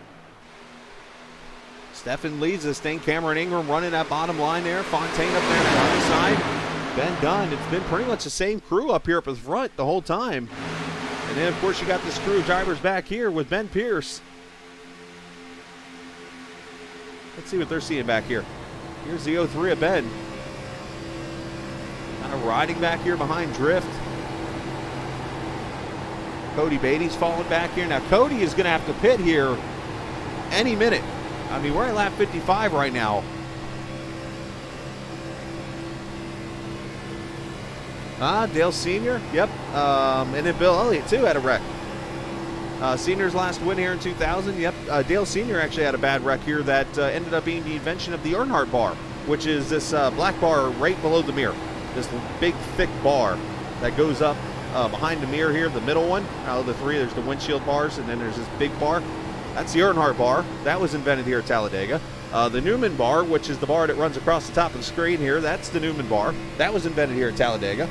Stefan leads this thing. Cameron Ingram running that bottom line there. Fontaine up there on the other side. Ben Dunn. It's been pretty much the same crew up here up at the front the whole time. And then, of course, you got this crew of drivers back here with Ben Pierce. Let's see what they're seeing back here. Here's the 03 of Ben. Kind of riding back here behind Drift. Cody Beatty's falling back here. Now, Cody is going to have to pit here any minute. I mean, we're at lap 55 right now. Dale Sr., yep. And then Bill Elliott, too, had a wreck. Senior's last win here in 2000, yep. Dale Sr. actually had a bad wreck here that ended up being the invention of the Earnhardt bar, which is this black bar right below the mirror. This big, thick bar that goes up behind the mirror here, the middle one. Out of the three, there's the windshield bars, and then there's this big bar. That's the Earnhardt bar. That was invented here at Talladega. The Newman bar, which is the bar that runs across the top of the screen here, that's the Newman bar. That was invented here at Talladega.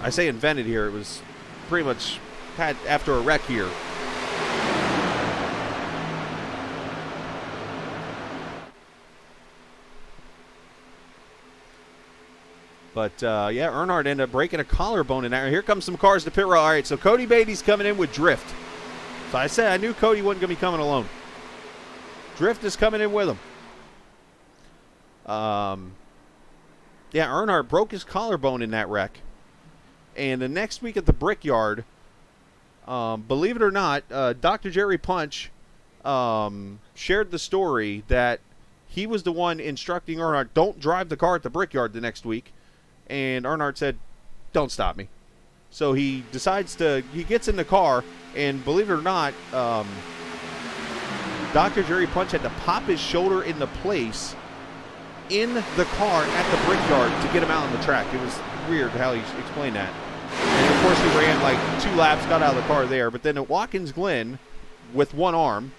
I say invented here, it was pretty much had after a wreck here. But, yeah, Earnhardt ended up breaking a collarbone in there. Here comes some cars to pit row. All right, so Cody Beatty's coming in with Drift. So I said I knew Cody wasn't going to be coming alone. Drift is coming in with him. Yeah, Earnhardt broke his collarbone in that wreck. And the next week at the Brickyard, believe it or not, Dr. Jerry Punch shared the story that he was the one instructing Earnhardt, don't drive the car at the Brickyard the next week. And Earnhardt said, don't stop me. So he decides to, he gets in the car, and believe it or not, Dr. Jerry Punch had to pop his shoulder into place in the car at the Brickyard to get him out on the track. It was weird how he explained that. And of course he ran like 2 laps, got out of the car there, but then at Watkins Glen, with one arm,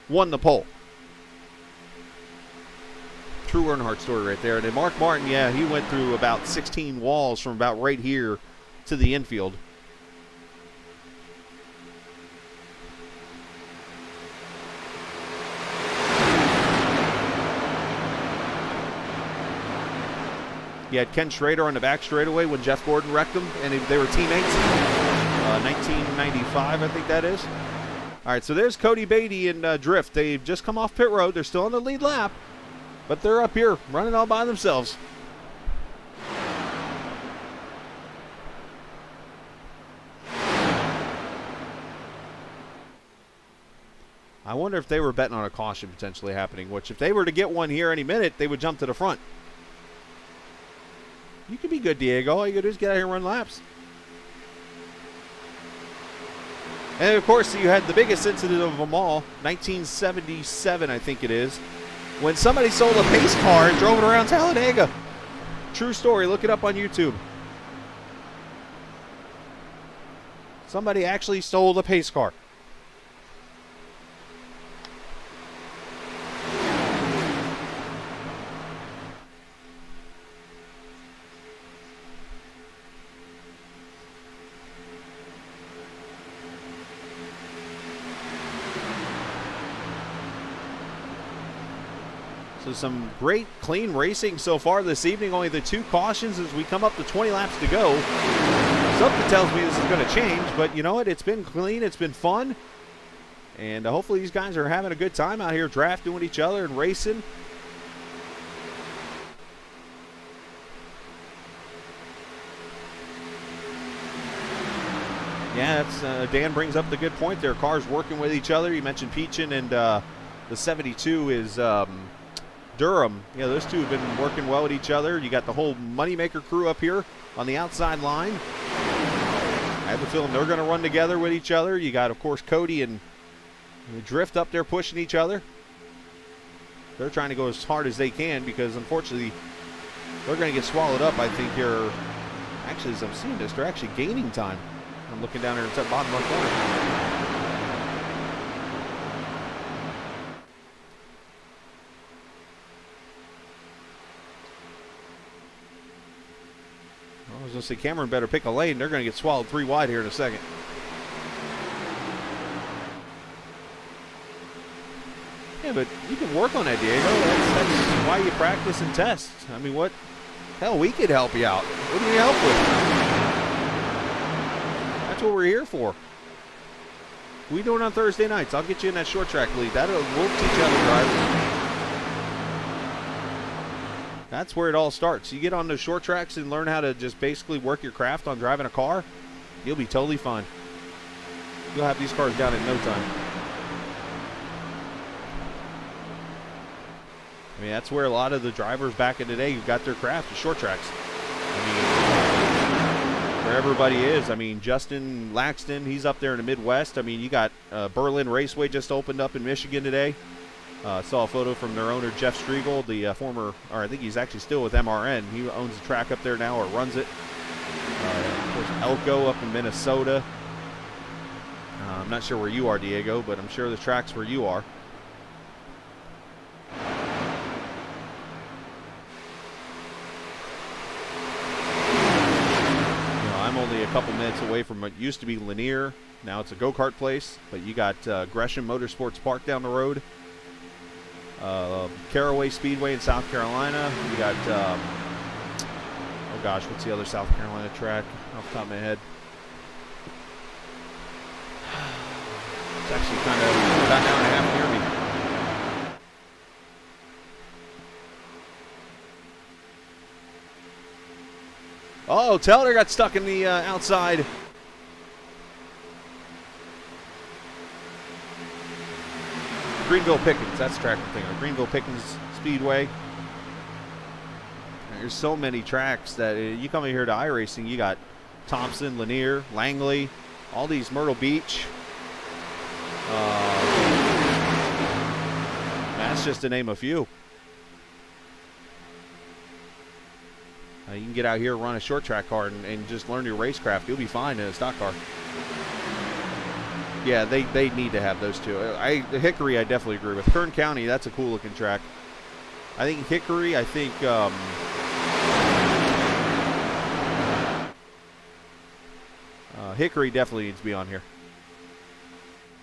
won the pole. True Earnhardt story right there. And then Mark Martin, yeah, he went through about 16 walls from about right here to the infield. You had Ken Schrader on the back straightaway when Jeff Gordon wrecked him, and they were teammates. 1995, I think that is. All right, so there's Cody Beatty and Drift. They've just come off pit road. They're still on the lead lap, but they're up here running all by themselves. I wonder if they were betting on a caution potentially happening, which if they were to get one here any minute, they would jump to the front. You could be good, Diego. All you got to do is get out here and run laps. And, of course, you had the biggest incident of them all, 1977, I think it is, when somebody sold a pace car and drove it around Talladega. True story. Look it up on YouTube. Somebody actually stole a pace car. So some great, clean racing so far this evening. Only the 2 cautions as we come up to 20 laps to go. Something tells me this is going to change, but you know what? It's been clean. It's been fun. And hopefully these guys are having a good time out here drafting with each other and racing. Yeah, that's, Dan brings up the good point there. Cars working with each other. You mentioned Peachin, and the 72 is Durham. Yeah, those two have been working well with each other. You got the whole Moneymaker crew up here on the outside line. I have a feeling they're going to run together with each other. You got, of course, Cody and Drift up there pushing each other. They're trying to go as hard as they can because, unfortunately, they're going to get swallowed up, I think, here Actually, as I'm seeing this, they're actually gaining time. I'm looking down here at the bottom left corner. I was going to say Cameron better pick a lane. They're going to get swallowed 3 wide here in a second. Yeah, but you can work on that, Diego. That's why you practice and test. I mean, what? Hell, we could help you out. What do you help with? That's what we're here for. We do it on Thursday nights. I'll get you in that short track league. We'll teach you how to drive. That's where it all starts. You get on those short tracks and learn how to just basically work your craft on driving a car, you'll be totally fine. You'll have these cars down in no time. I mean, that's where a lot of the drivers back in the day who got their craft, the short tracks. I mean, where everybody is. I mean, Justin Laxton, he's up there in the Midwest. I mean, you got Berlin Raceway just opened up in Michigan today. Saw a photo from their owner, Jeff Striegel, the former, or I think he's actually still with MRN. He owns the track up there now, or runs it. Of course, Elko up in Minnesota. I'm not sure where you are, Diego, but I'm sure the track's where you are. I'm only a couple minutes away from what used to be Lanier. Now it's a go-kart place, but you got Gresham Motorsports Park down the road. Caraway Speedway in South Carolina. You got, oh gosh, what's the other South Carolina track off the top of my head? It's actually kind of about an hour and a half near me. Oh, Teller got stuck in the outside. Greenville Pickens, that's the track I'm thinking of. Greenville Pickens Speedway. There's so many tracks that you come in here to iRacing, you got Thompson, Lanier, Langley, all these, Myrtle Beach. That's just to name a few. You can get out here, run a short track car, and just learn your racecraft. You'll be fine in a stock car. Yeah, they need to have those two. Hickory, I definitely agree with. Kern County, that's a cool looking track. I think Hickory, Hickory definitely needs to be on here.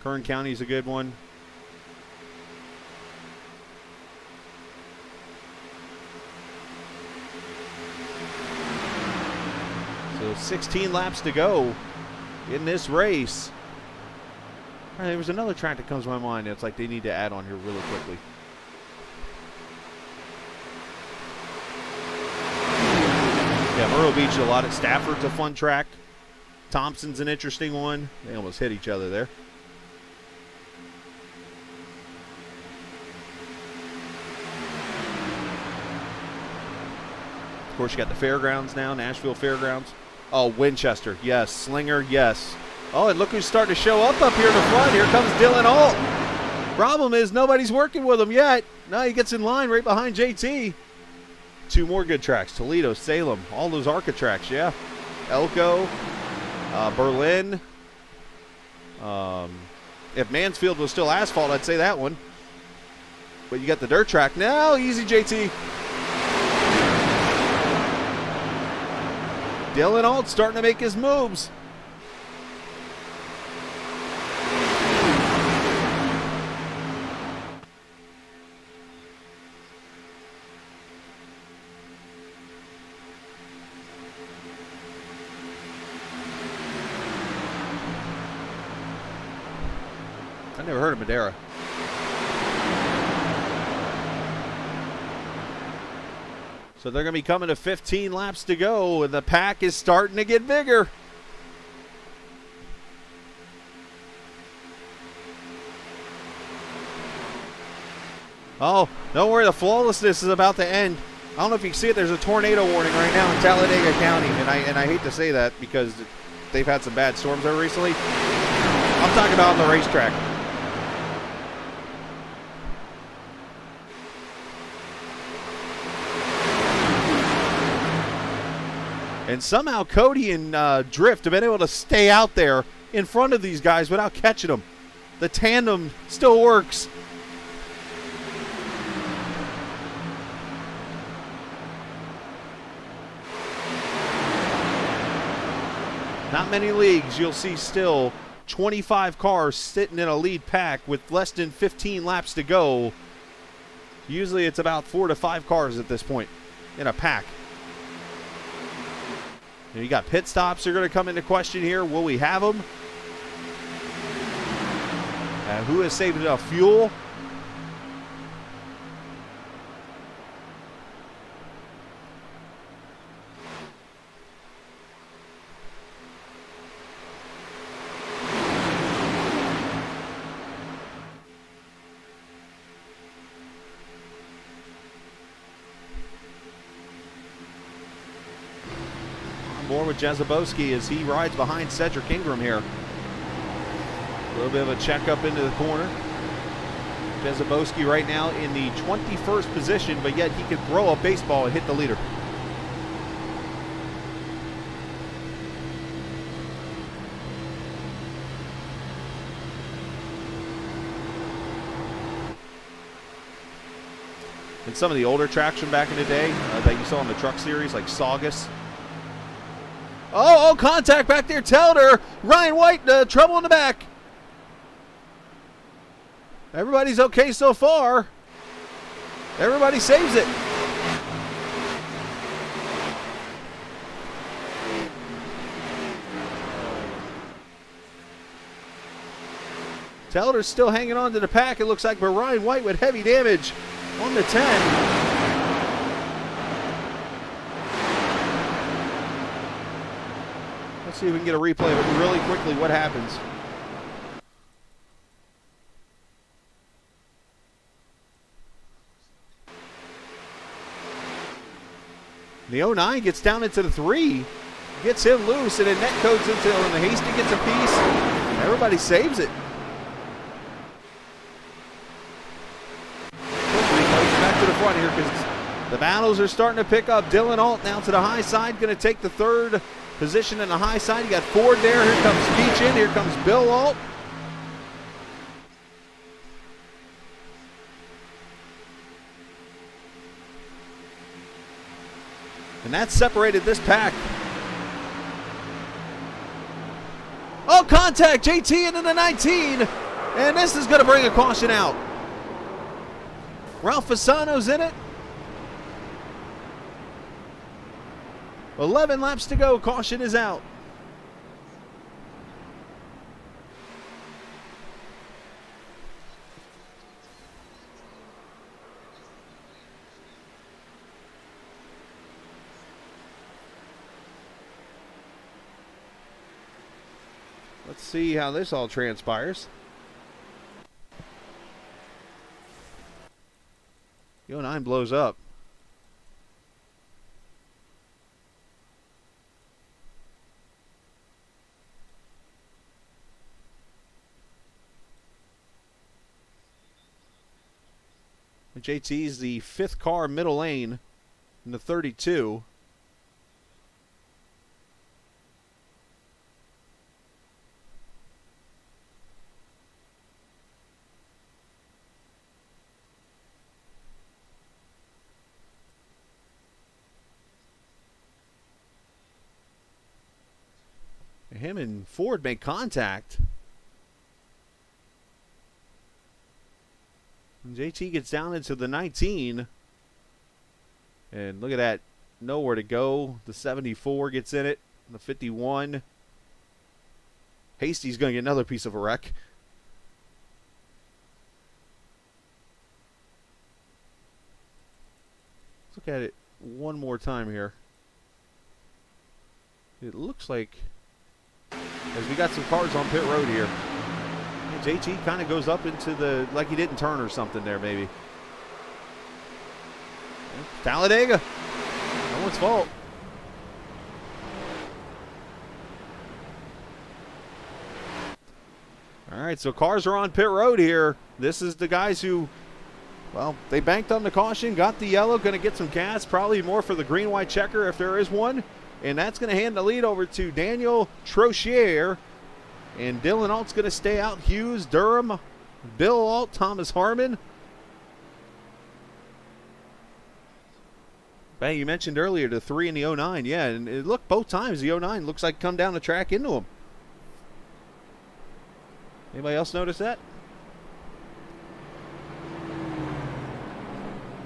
Kern County is a good one. So 16 laps to go in this race. There was another track that comes to my mind. It's like they need to add on here really quickly. Yeah, Myrtle Beach is a lot. Stafford's a fun track. Thompson's an interesting one. They almost hit each other there. Of course, you got the fairgrounds now, Nashville Fairgrounds. Oh, Winchester, yes. Slinger, yes. Oh, and look who's starting to show up here in the front. Here comes Dylan Alt. Problem is nobody's working with him yet. Now he gets in line right behind JT. Two more good tracks. Toledo, Salem, all those ARCA tracks, yeah. Elko, Berlin. If Mansfield was still asphalt, I'd say that one. But you got the dirt track. Now, easy JT. Dylan Alt starting to make his moves. I never heard of Madera. So they're going to be coming to 15 laps to go, and the pack is starting to get bigger. Oh, don't worry, the flawlessness is about to end. I don't know if you can see it. There's a tornado warning right now in Talladega County, and I hate to say that because they've had some bad storms there recently. I'm talking about on the racetrack. And somehow Cody and Drift have been able to stay out there in front of these guys without catching them. The tandem still works. Not many leagues you'll see still 25 cars sitting in a lead pack with less than 15 laps to go. Usually it's about 4 to 5 cars at this point in a pack. And you got pit stops are going to come into question here. Will we have them? Who has saved enough fuel? More with Jezebowski as he rides behind Cedric Ingram here. A little bit of a check up into the corner. Jezebowski right now in the 21st position, but yet he can throw a baseball and hit the leader. And some of the older tracks from back in the day that you saw in the Truck Series, like Saugus. Oh, contact back there. Telder. Ryan White, trouble in the back. Everybody's okay so far. Everybody saves it. Telder's still hanging on to the pack, it looks like, but Ryan White with heavy damage on the 10. Let's see if we can get a replay of it really quickly. What happens? The 09 gets down into the 3, gets him loose, and then net codes into him. The Hasty gets a piece. Everybody saves it. Back to the front here because the battles are starting to pick up. Dylan Alt now to the high side, going to take the 3rd position in the high side. You got Ford there. Here comes Beach in. Here comes Bill Alt. And that separated this pack. Oh, contact. JT into the 19. And this is going to bring a caution out. Ralph Fasano's in it. 11 laps to go. Caution is out. Let's see how this all transpires. The 09 blows up. JT's the 5th car middle lane in the 32. Him and Ford make contact. And JT gets down into the 19. And look at that. Nowhere to go. The 74 gets in it. The 51. Hasty's going to get another piece of a wreck. Let's look at it one more time here. It looks like, as we got some cars on pit road here, JT kind of goes up into the, like he didn't turn or something there maybe. Talladega. No one's fault. All right, so cars are on pit road here. This is the guys who, well, they banked on the caution, got the yellow, going to get some gas, probably more for the green-white checker if there is one. And that's going to hand the lead over to Daniel Trottier. And Dylan Alt's going to stay out. Hughes, Durham, Bill Alt, Thomas Harmon. Hey, you mentioned earlier the 3 and the 09. Yeah, and look, both times the 09 looks like come down the track into him. Anybody else notice that?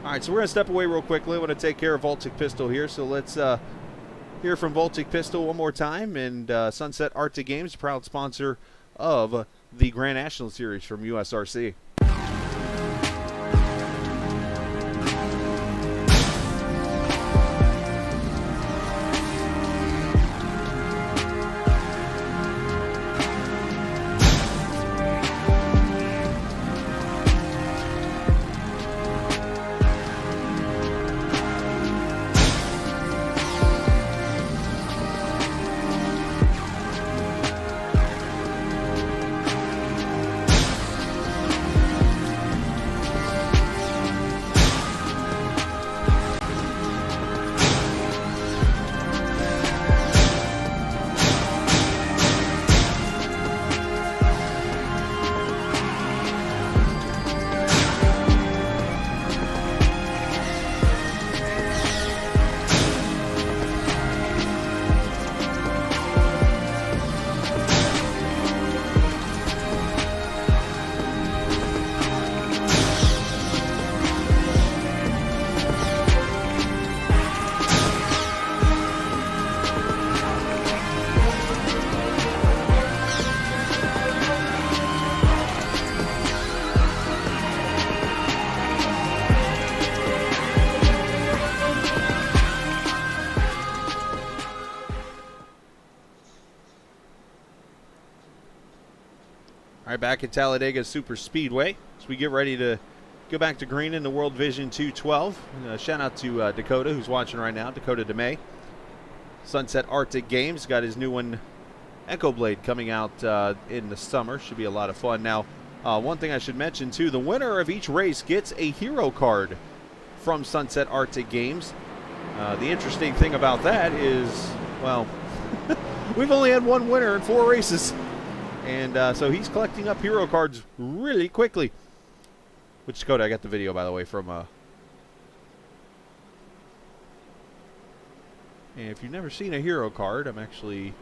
All right, so we're going to step away real quickly. I want to take care of Voltic Pistol here, so let's hear from Voltic Pistol one more time. And Sunset Arctic Games, proud sponsor of the Grand National Series from USRC. All right, back at Talladega Super Speedway as we get ready to go back to green in the World Vision 212. Shout out to Dakota, who's watching right now, Dakota DeMay. Sunset Arctic Games got his new one, Echo Blade, coming out in the summer. Should be a lot of fun. Now, one thing I should mention, too, the winner of each race gets a hero card from Sunset Arctic Games. The interesting thing about that is, well, we've only had one winner in 4 races. And so he's collecting up hero cards really quickly. Which Dakota, I got the video, by the way, from... And if you've never seen a hero card, I'm actually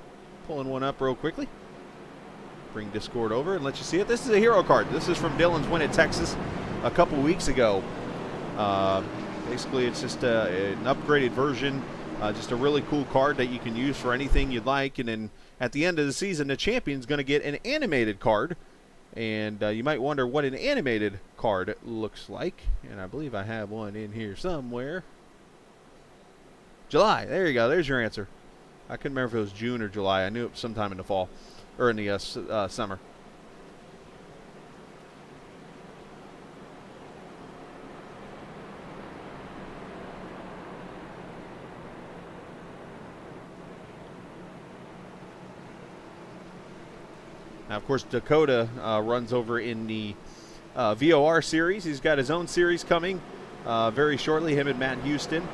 pulling one up real quickly. Bring Discord over and let you see it. This is a hero card. This is from Dylan's win at Texas a couple weeks ago. Basically, it's just an upgraded version. Just a really cool card that you can use for anything you'd like. And then at the end of the season, the champion's going to get an animated card. And you might wonder what an animated card looks like. And I believe I have one in here somewhere. July. There you go. There's your answer. I couldn't remember if it was June or July. I knew it was sometime in the fall. Or in the summer. Now, of course, Dakota runs over in the VOR series. He's got his own series coming very shortly. Him and Matt Houston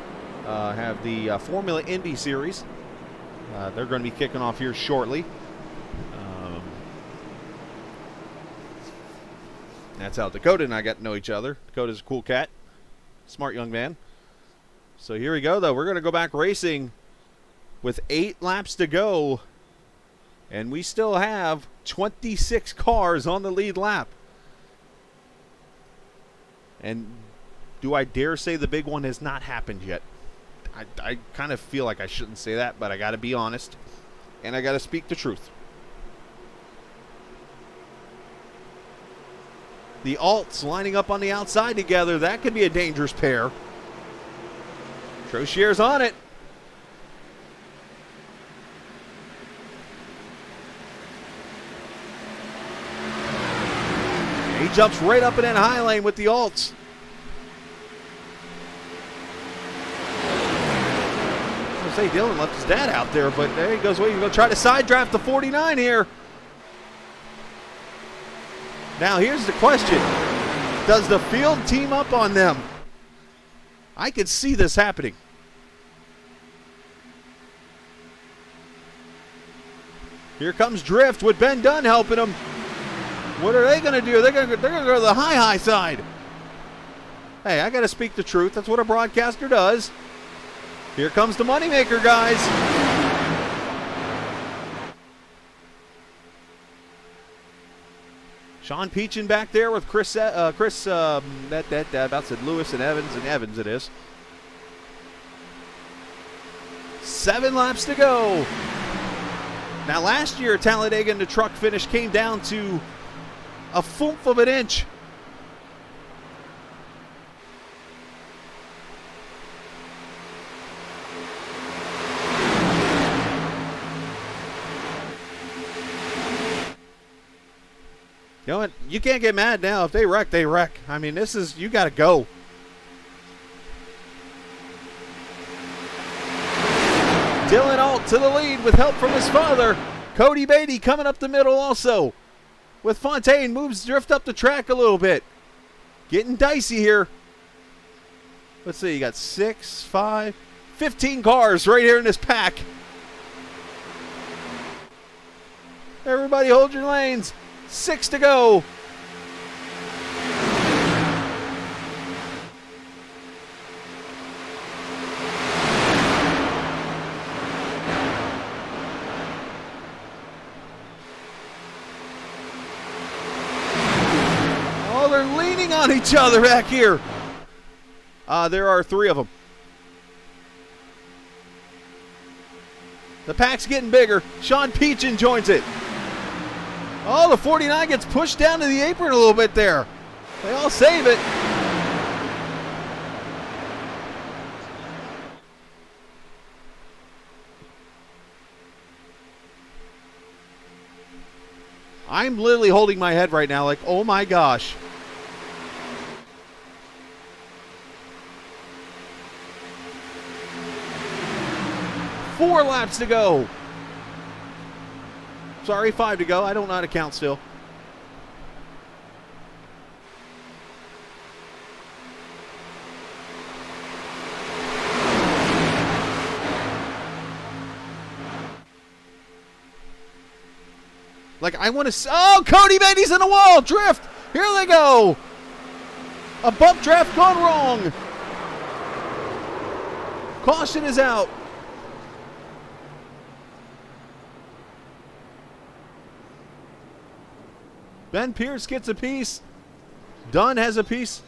have the Formula Indy series. They're going to be kicking off here shortly. That's how Dakota and I got to know each other. Dakota's a cool cat. Smart young man. So here we go, though. We're going to go back racing with 8 laps to go. And we still have 26 cars on the lead lap. And do I dare say the big one has not happened yet? I kind of feel like I shouldn't say that, but I got to be honest. And I got to speak the truth. The Alts lining up on the outside together. That could be a dangerous pair. Trochier's on it. He jumps right up in that high lane with the Alts. I was going to say Dylan left his dad out there, but there he goes. Well, he's going to try to side draft the 49 here. Now, here's the question. Does the field team up on them? I could see this happening. Here comes Drift with Ben Dunn helping him. What are they going to do? They're going to go to the high side. Hey, I got to speak the truth. That's what a broadcaster does. Here comes the moneymaker, guys. Sean Peachin back there with Chris about said Lewis and Evans it is. 7 laps to go. Now last year, Talladega in the truck finish came down to a foof of an inch. You know what? You can't get mad now. If they wreck, they wreck. I mean, this is, you got to go. Dylan Alt to the lead with help from his father. Cody Beatty coming up the middle also. With Fontaine, moves Drift up the track a little bit. Getting dicey here. Let's see, you got 6, 5, 15 cars right here in this pack. Everybody hold your lanes. 6 to go. Oh, they're leaning on each other back here. There are 3 of them. The pack's getting bigger. Sean Peachin joins it. Oh, the 49 gets pushed down to the apron a little bit there. They all save it. I'm literally holding my head right now like, oh my gosh. Four laps to go. Sorry, 5 to go. I don't know how to count still. Like, I want to... Oh, Cody Beatty's in the wall. Drift. Here they go. A bump draft gone wrong. Caution is out. Ben Pierce gets a piece. Dunn has a piece.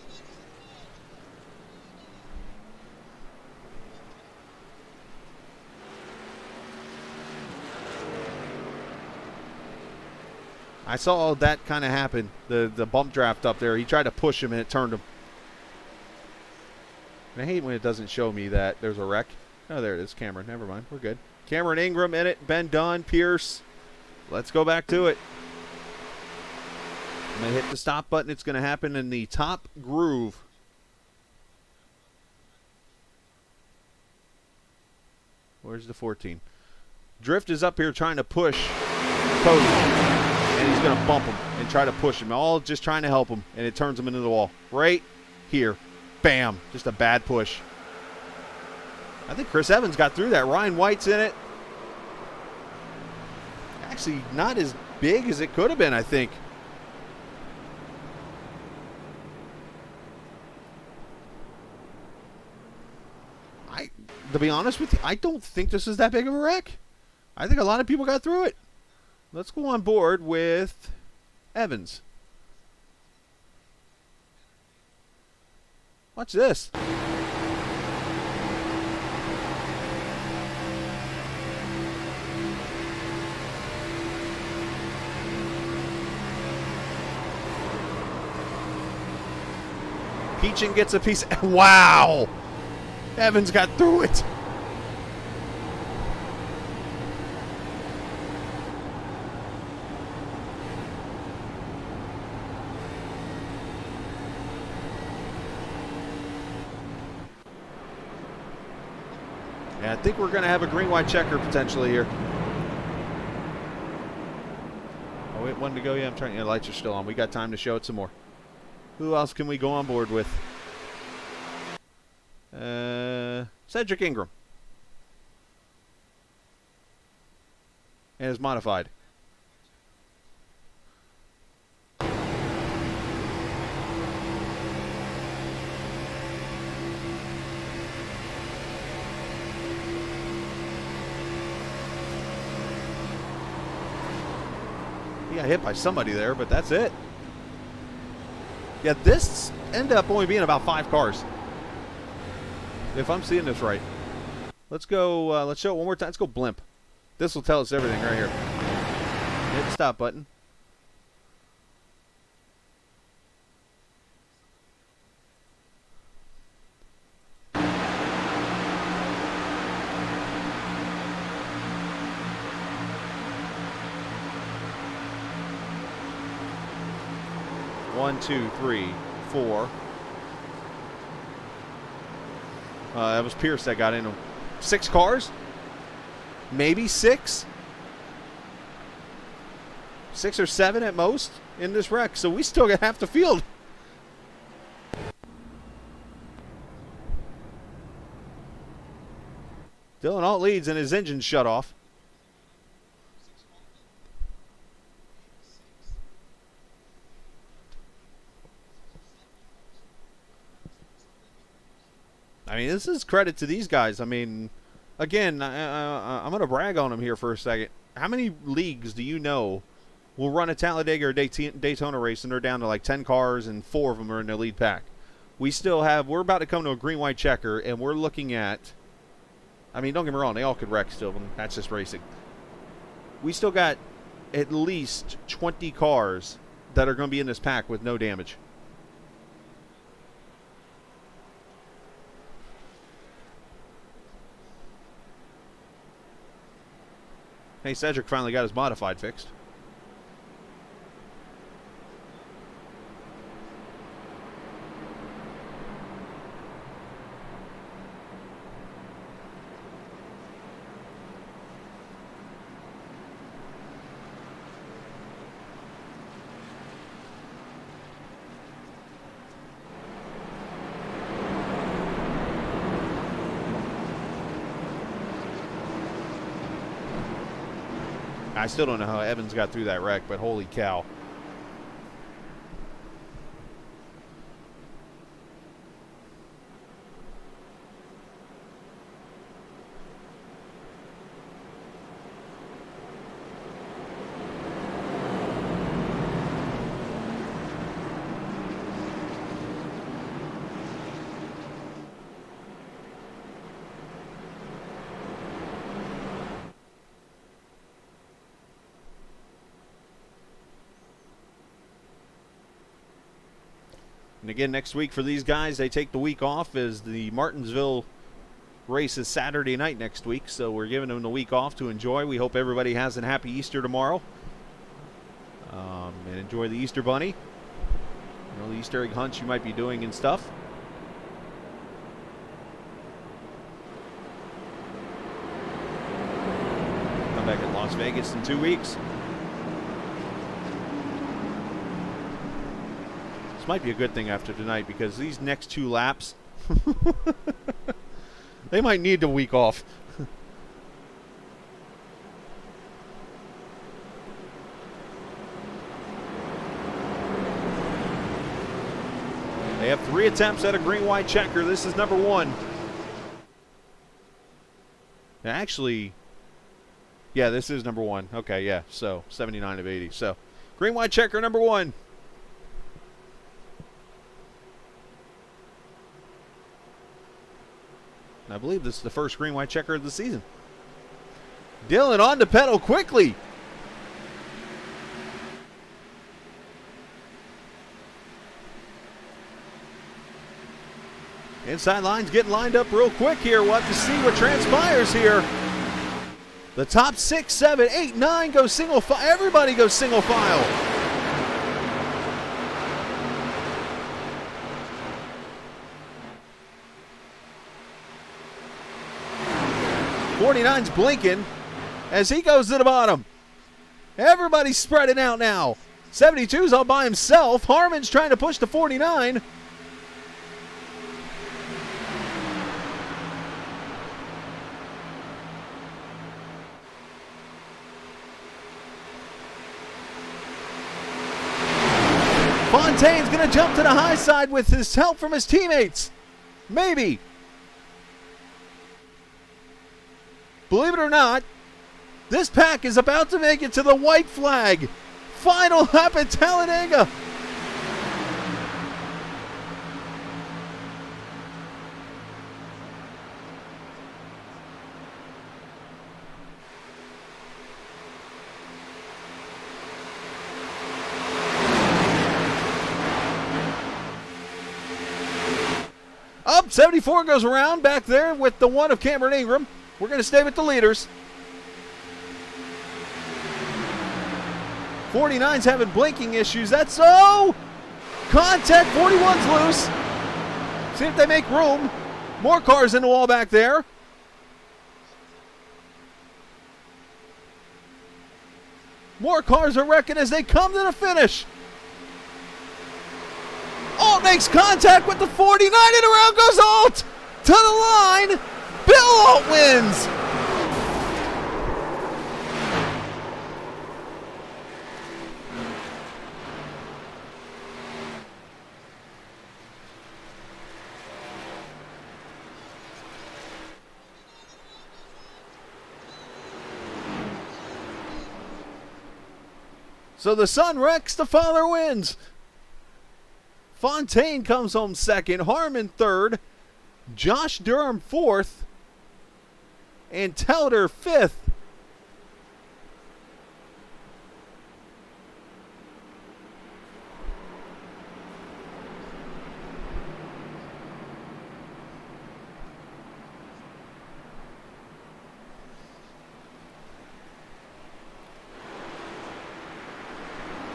I saw that kind of happen. The bump draft up there. He tried to push him and it turned him. And I hate when it doesn't show me that there's a wreck. Oh, there it is. Cameron. Never mind. We're good. Cameron Ingram in it. Ben Dunn. Pierce. Let's go back to it. I'm going to hit the stop button. It's going to happen in the top groove. Where's the 14? Drift is up here trying to push Cody. And he's going to bump him and try to push him. All just trying to help him. And it turns him into the wall. Right here. Bam. Just a bad push. I think Chris Evans got through that. Ryan White's in it. Actually, not as big as it could have been, I think. To be honest with you, I don't think this is that big of a wreck. I think a lot of people got through it. Let's go on board with Evans. Watch this. Peachin gets a piece. Wow. Evans got through it. Yeah, I think we're going to have a green-white checker potentially here. Oh, wait, one to go. Yeah, I'm trying. Yeah, lights are still on. We got time to show it some more. Who else can we go on board with? Cedric Ingram. And it's modified. got hit by somebody there, but that's it. Yeah, this ended up only being about 5 cars, if I'm seeing this right. Let's go, let's show it one more time. Let's go blimp. This will tell us everything right here. Hit the stop button. One, two, three, four. That was Pierce that got in. 6 cars? Maybe 6? 6 or 7 at most in this wreck. So we still got half the field. Dylan Alt leads and his engine's shut off. I mean, this is credit to these guys. I mean, again, I'm going to brag on them here for a second. How many leagues do you know will run a Talladega or Daytona race and they're down to like 10 cars and 4 of them are in the lead pack? We still have, we're about to come to a green-white checker, and we're looking at, I mean, don't get me wrong, they all could wreck still, and that's just racing. We still got at least 20 cars that are going to be in this pack with no damage. Hey, Cedric finally got his modified fixed. I still don't know how Evans got through that wreck, but holy cow. And again, next week for these guys, they take the week off as the Martinsville race is Saturday night next week. So we're giving them the week off to enjoy. We hope everybody has a happy Easter tomorrow. And enjoy the Easter bunny. You know, the Easter egg hunts you might be doing and stuff. Come back at Las Vegas in 2 weeks. Might be a good thing after tonight, because these next 2 laps they might need the week off. They have 3 attempts at a green-white checker. This is number 1. Actually, yeah, this is number 1. Okay, yeah, so 79 of 80. So green-white checker number 1. I believe this is the first green-white checker of the season. Dylan on the pedal quickly. Inside lines getting lined up real quick here. We'll have to see what transpires here. The top 6, 7, 8, 9 go single file. Everybody goes single file. 49's blinking as he goes to the bottom. Everybody's spreading out now. 72's all by himself. Harmon's trying to push the 49. Fontaine's going to jump to the high side with his help from his teammates. Maybe. Believe it or not, this pack is about to make it to the white flag. Final lap at Talladega. Up, 74 goes around back there with the one of Cameron Ingram. We're going to stay with the leaders. 49's having blinking issues. That's contact. 41's loose. See if they make room. More cars in the wall back there. More cars are wrecking as they come to the finish. Alt makes contact with the 49 and around goes Alt to the line. Bill Alt wins. So the son wrecks, the father wins. Fontaine comes home second, Harmon third, Josh Durham fourth, and Telder fifth.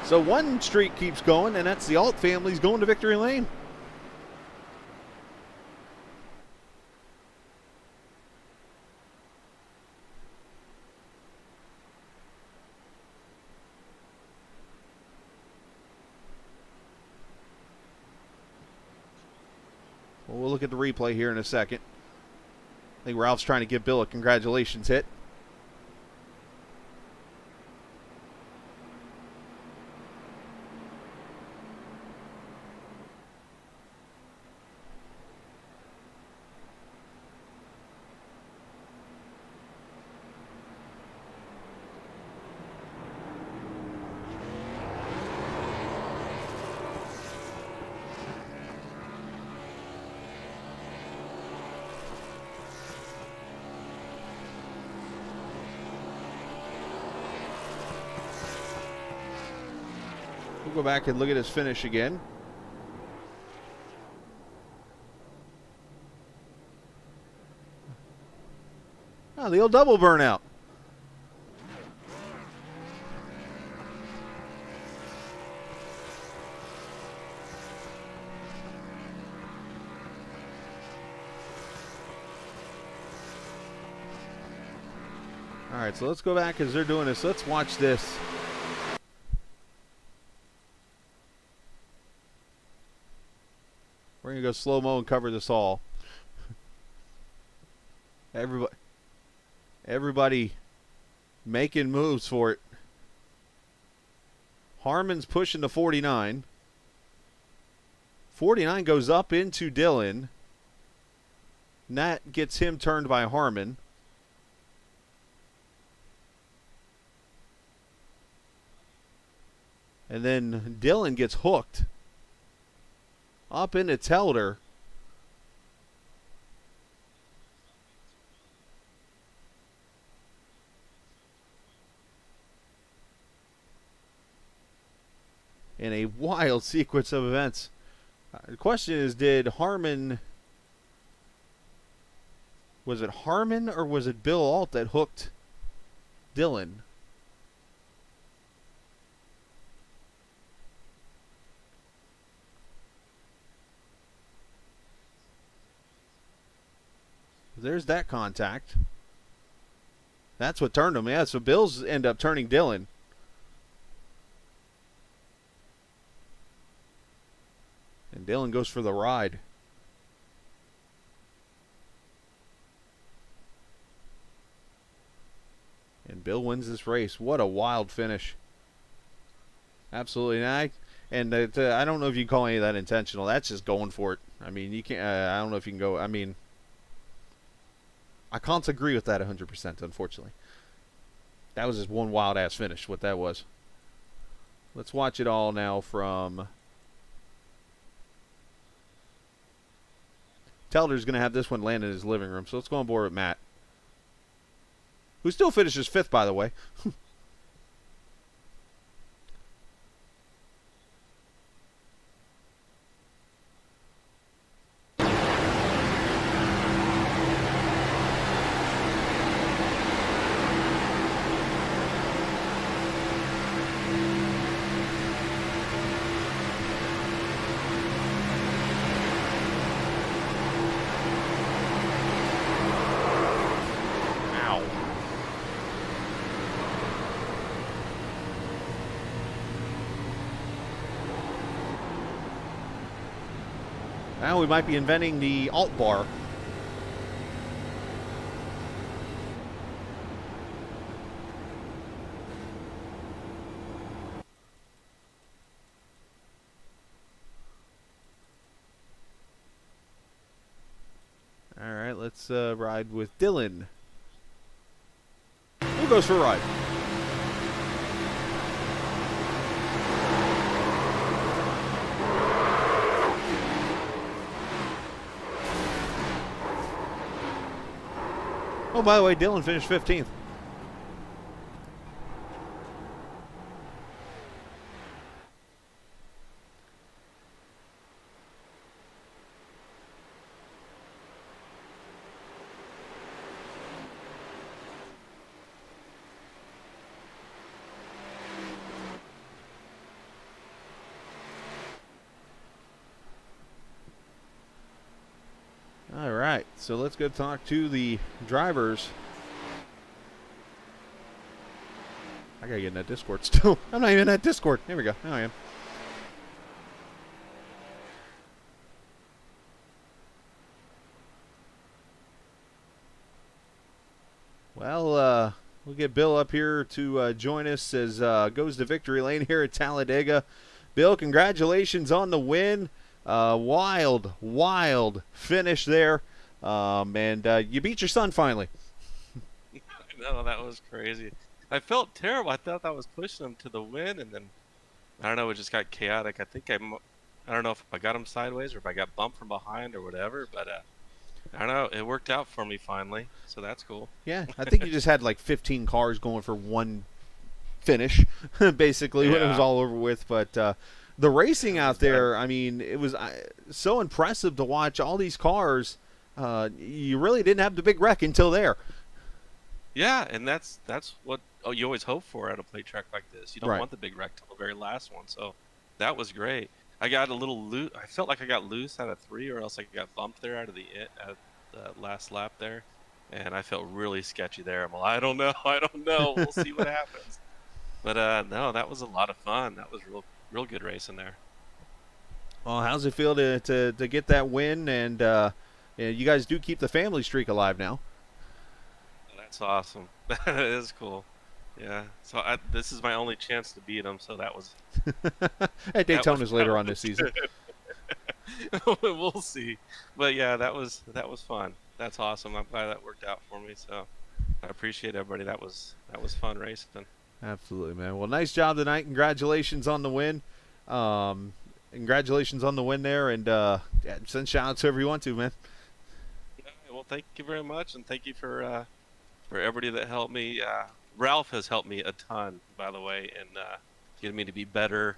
So one streak keeps going, and that's the Alt family's going to victory lane. Well, we'll look at the replay here in a second. I think Ralph's trying to give Bill a congratulations hit. We'll go back and look at his finish again. Oh, the old double burnout. All right, so let's go back as they're doing this. Let's watch this. We're going to go slow-mo and cover this all. Everybody making moves for it. Harmon's pushing the 49. 49 goes up into Dylan. And that gets him turned by Harmon. And then Dylan gets hooked up into Telder. In a wild sequence of events. The question is, did Harmon... Was it Harmon or was it Bill Alt that hooked Dylan? There's that contact. That's what turned him. Yeah, so Bill's end up turning Dylan. And Dylan goes for the ride. And Bill wins this race. What a wild finish. Absolutely. And I don't know if you can call any of that intentional. That's just going for it. I mean, you can't. I don't know if you can go. I mean, I can't agree with that 100%, unfortunately. That was just one wild-ass finish, what that was. Let's watch it all now from... Telder's going to have this one land in his living room, so let's go on board with Matt. Who still finishes 5th, by the way. Now we might be inventing the alt bar. All right, let's ride with Dylan. Who goes for a ride? Oh, by the way, Dylan finished 15th. All right, so let's go talk to the drivers. I gotta get in that Discord still. I'm not even in that Discord. Here we go. Now I am. Well, we'll get Bill up here to join us as goes to victory lane here at Talladega. Bill, congratulations on the win. Wild finish there. And you beat your son finally. No, that was crazy. I felt terrible. I thought I was pushing him to the win, and then I don't know. It just got chaotic. I think I don't know if I got him sideways or if I got bumped from behind or whatever. But I don't know. It worked out for me finally, so that's cool. Yeah, I think you just had like 15 cars going for one finish, basically, when it was all over with. But the racing out there, I mean, it was so impressive to watch all these cars. You really didn't have the big wreck until there. Yeah, and that's what you always hope for at a plate track like this. You don't want the big wreck till the very last one. So that was great. I got a little loose. I felt like I got loose out of 3, or else I got bumped there out of at the last lap there, and I felt really sketchy there. I'm like, I don't know. We'll see what happens. But no, that was a lot of fun. That was real good racing there. Well, how's it feel to get that win? And you guys do keep the family streak alive now. That's awesome. That is cool. Yeah. So this is my only chance to beat him. So that was. At Daytona's later on this season. We'll see. But yeah, that was fun. That's awesome. I'm glad that worked out for me. So I appreciate everybody. That was fun racing. Absolutely, man. Well, nice job tonight. Congratulations on the win. Congratulations on the win there, and send shout outs to whoever you want to, man. Well, thank you very much, and thank you for everybody that helped me. Ralph has helped me a ton, by the way, and getting me to be better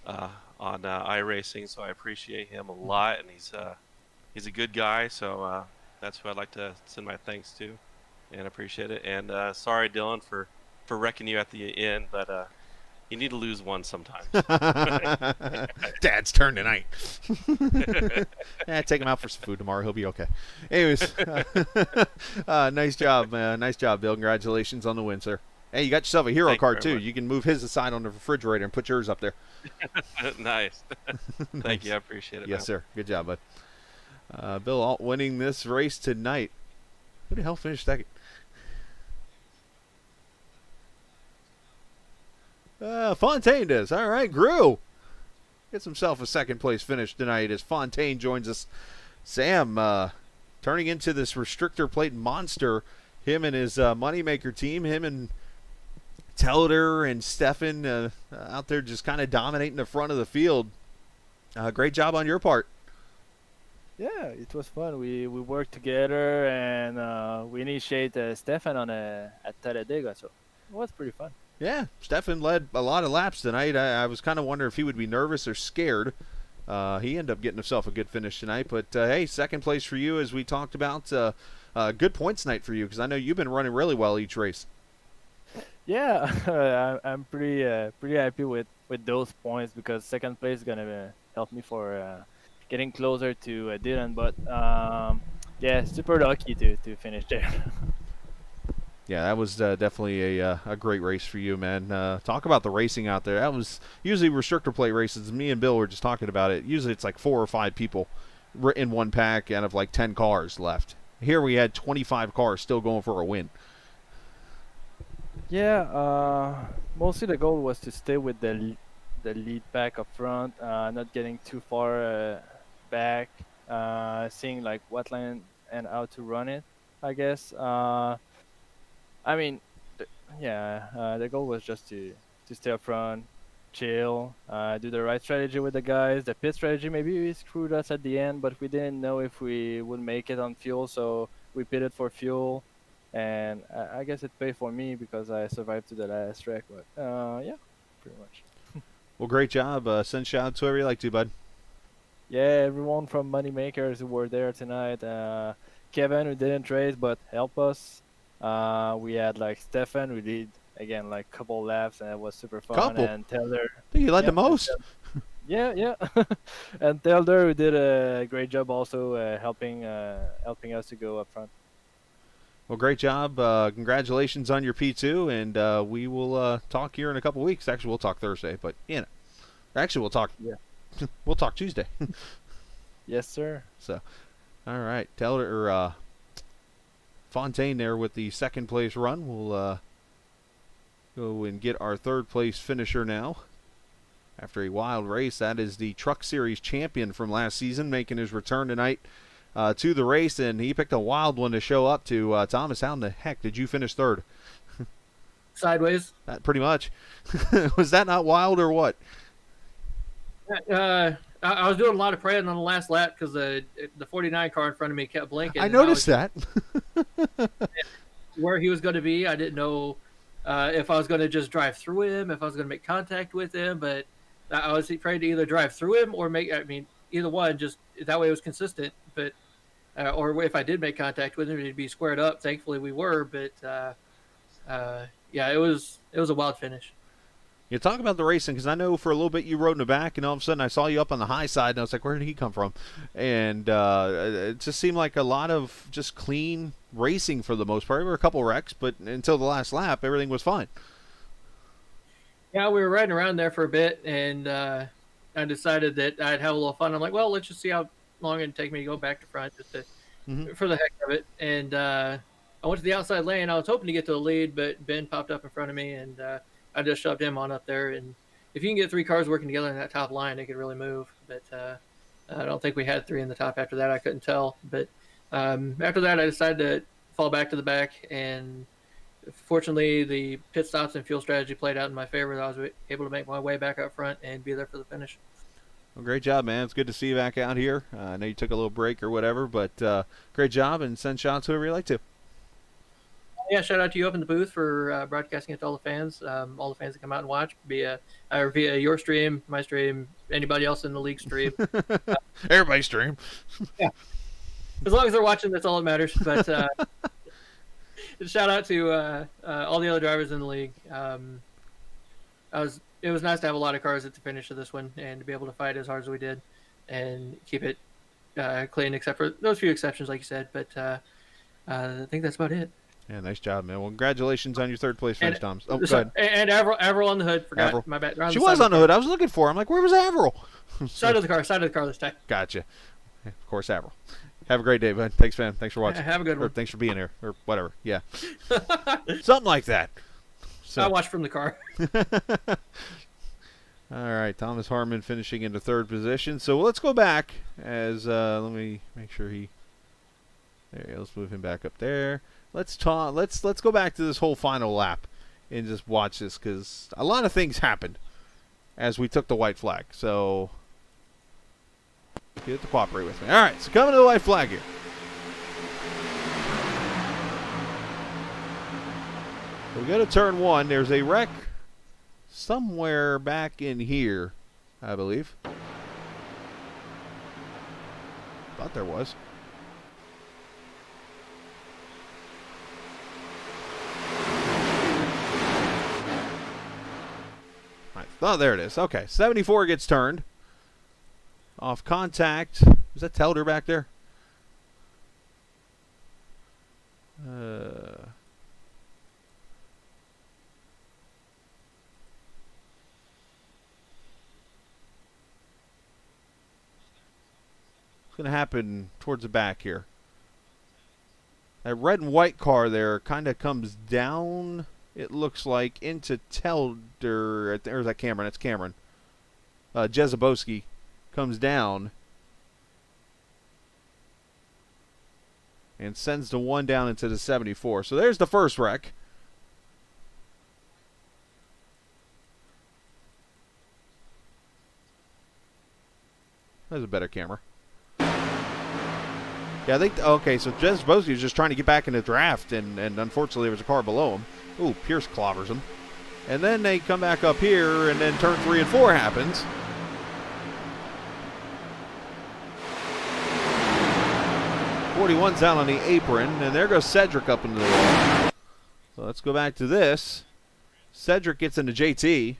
on iRacing. So I appreciate him a lot, and he's a good guy. So that's who I'd like to send my thanks to, and appreciate it. And sorry, Dylan, for wrecking you at the end, but you need to lose one sometime. Dad's turn tonight. Take him out for some food tomorrow. He'll be okay. Anyways, nice job, man. Nice job, Bill. Congratulations on the win, sir. Hey, you got yourself a hero card, too. Much. You can move his aside on the refrigerator and put yours up there. Nice. Thank you. I appreciate it. Yes, sir. Good job, bud. Bill Alt winning this race tonight. Who the hell finished second? Fontaine does. All right, Grew gets himself a second place finish tonight as Fontaine joins us. Sam turning into this restrictor plate monster. Him and his moneymaker team. Him and Telder and Stefan out there just kind of dominating the front of the field. Great job on your part. Yeah, it was fun. We worked together and we initiated Stefan on at Talladega, so it was pretty fun. Yeah, Stefan led a lot of laps tonight. I was kind of wondering if he would be nervous or scared. He ended up getting himself a good finish tonight. But, hey, second place for you, as we talked about. Good points night for you, because I know you've been running really well each race. Yeah, I'm pretty happy with those points because second place is gonna help me for getting closer to Dylan. But yeah, super lucky to finish there. Yeah, that was definitely a great race for you, man. Talk about the racing out there. That was usually restrictor plate races. Me and Bill were just talking about it. Usually it's like 4 or 5 people in one pack out of like 10 cars left. Here we had 25 cars still going for a win. Yeah, mostly the goal was to stay with the lead pack up front, not getting too far back, seeing like what line and how to run it, I guess. I mean, the goal was just to stay up front, chill, do the right strategy with the guys. The pit strategy maybe we screwed us at the end, but we didn't know if we would make it on fuel, so we pitted for fuel. And I guess it paid for me because I survived to the last wreck. But yeah, pretty much. Well, great job. Send shout out to whoever you like to, bud. Yeah, everyone from Moneymakers who were there tonight. Kevin, who didn't race but helped us. We had like Stefan, who did again like couple laps, and it was super fun. Couple? And Taylor. I think you led the most. Yeah. And Taylor, who did a great job also helping us to go up front. Well, great job. Congratulations on your P2, and we will talk here in a couple weeks. Actually, we'll talk Thursday, but actually, we'll talk. Yeah. We'll talk Tuesday. Yes, sir. So, all right, Taylor or Fontaine there with the second place run. We'll go and get our third place finisher now. After a wild race, that is the Truck Series champion from last season, making his return tonight to the race, and he picked a wild one to show up to. Thomas, how in the heck did you finish third? Sideways. Pretty much. Was that not wild or what? I was doing a lot of praying on the last lap because the 49 car in front of me kept blinking. I noticed that. Where he was going to be, I didn't know if I was going to just drive through him, if I was going to make contact with him, but I was praying to either drive through him or either one, just that way it was consistent. But or if I did make contact with him, it'd be squared up. Thankfully, we were. But yeah, it was a wild finish. You talk about the racing, because I know for a little bit you rode in the back, and all of a sudden I saw you up on the high side, and I was like, where did he come from? And it just seemed like a lot of just clean racing for the most part. There were a couple wrecks, but until the last lap, everything was fine. Yeah, we were riding around there for a bit, and I decided that I'd have a little fun. I'm like, well, let's just see how long it'd take me to go back to front just for the heck of it. And I went to the outside lane. I was hoping to get to the lead, but Ben popped up in front of me, and I just shoved him on up there. And if you can get 3 cars working together in that top line, it could really move. But I don't think we had 3 in the top after that. I couldn't tell. But after that, I decided to fall back to the back. And fortunately, the pit stops and fuel strategy played out in my favor. I was able to make my way back up front and be there for the finish. Well, great job, man. It's good to see you back out here. I know you took a little break or whatever, but great job, and send shots whoever you like to. Yeah, shout out to you up in the booth for broadcasting it to all the fans that come out and watch via your stream, my stream, anybody else in the league stream. Everybody's stream. Yeah, as long as they're watching, that's all that matters. But shout out to all the other drivers in the league. It was nice to have a lot of cars at the finish of this one and to be able to fight as hard as we did and keep it clean, except for those few exceptions, like you said. But I think that's about it. Yeah, nice job, man. Well, congratulations on your third place finish, Tom. Oh, go ahead. And Avril on the hood. Forgot Avril. my bad. She was on the hood. I was looking for her. I'm like, where was Avril? Side of the car this time. Gotcha. Of course, Avril. Have a great day, bud. Thanks, man. Thanks for watching. Have a good one. Or thanks for being here, or whatever. Yeah. Something like that. So. I watched from the car. All right, Thomas Harmon finishing into third position. So let's go back as let me make sure he. There, let's move him back up there. Let's talk. Let's go back to this whole final lap, and just watch this, because a lot of things happened as we took the white flag. So get it to cooperate with me. All right, so coming to the white flag here. We go to turn 1. There's a wreck somewhere back in here, I believe. Thought there was. Oh, there it is. Okay, 74 gets turned. Off contact. Is that Talladega back there? It's going to happen towards the back here. That red and white car there kind of comes down, it looks like, into Telder. There's that Cameron. That's Cameron. Jezebowski comes down and sends the one down into the 74. So there's the first wreck. There's a better camera. Yeah, I think, okay, so Jezebowski was just trying to get back in the draft, and unfortunately there was a car below him. Ooh, Pierce clobbers him. And then they come back up here, and then turn 3 and 4 happens. .41's down on the apron, and there goes Cedric up into the wall. So let's go back to this. Cedric gets into JT.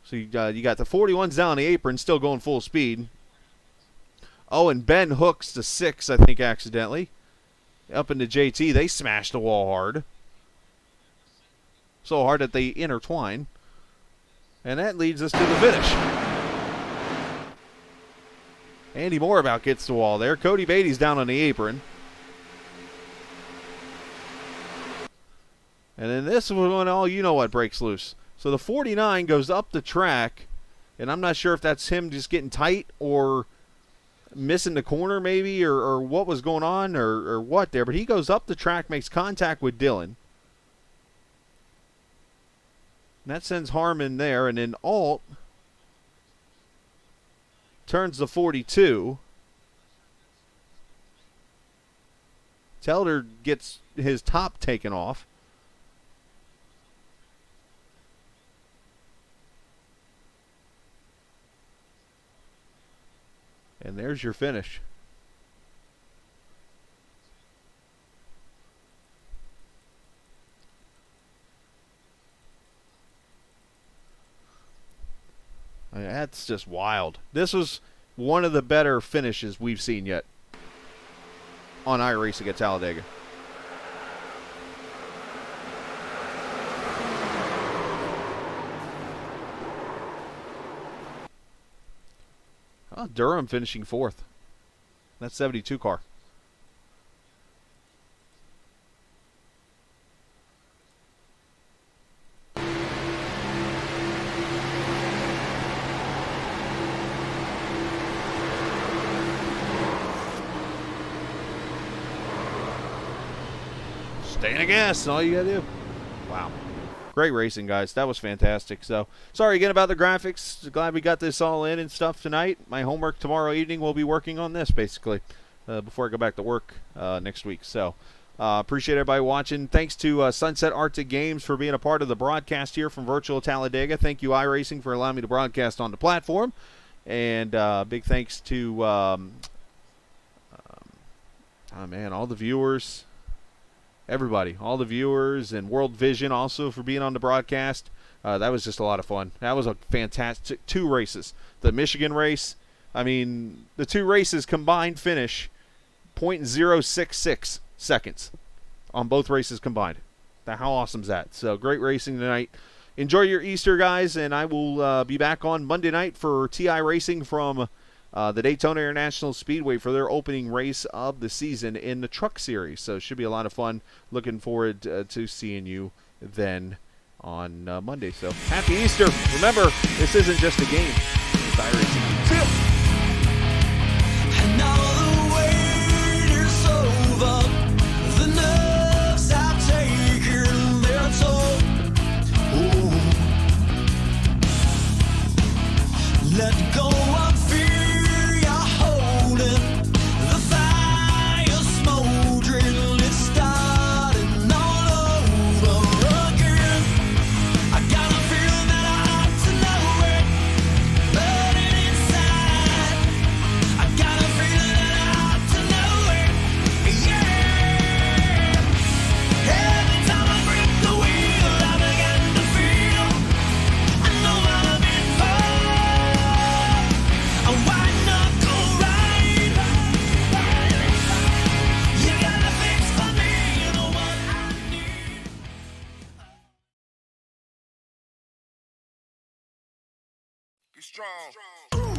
So you got the 41's down on the apron, still going full speed. Oh, and Ben hooks the 6, I think, accidentally. Up into JT. They smash the wall hard. So hard that they intertwine. And that leads us to the finish. Andy Morabout gets the wall there. Cody Beatty's down on the apron. And then this is when all you know what breaks loose. So the 49 goes up the track. And I'm not sure if that's him just getting tight or missing the corner maybe, or what was going on, or what there. But he goes up the track, makes contact with Dylan. And that sends Harmon there. And then Alt turns the 42. Telder gets his top taken off. And there's your finish. I mean, that's just wild. This was one of the better finishes we've seen yet on iRacing at Talladega. Oh, Durham finishing 4th. That 72 car. Stay in a gas, all you gotta do. Wow. Great racing, guys. That was fantastic. So, sorry again about the graphics. Glad we got this all in and stuff tonight. My homework tomorrow evening, we'll be working on this, basically, before I go back to work next week. So, appreciate everybody watching. Thanks to Sunset Arctic Games for being a part of the broadcast here from Virtual Talladega. Thank you, iRacing, for allowing me to broadcast on the platform. And big thanks to, oh, man, all the viewers. Everybody, all the viewers, and World Vision also for being on the broadcast. That was just a lot of fun. That was a fantastic 2 races. The Michigan race, I mean, the 2 races combined finish .066 seconds on both races combined. Now, how awesome is that? So, great racing tonight. Enjoy your Easter, guys, and I will be back on Monday night for TI Racing from the Daytona International Speedway for their opening race of the season in the Truck Series. So it should be a lot of fun. Looking forward to seeing you then on Monday. So happy Easter. Remember, this isn't just a game. It's iRacing. See ya. The nerves I've taken, they're so strong.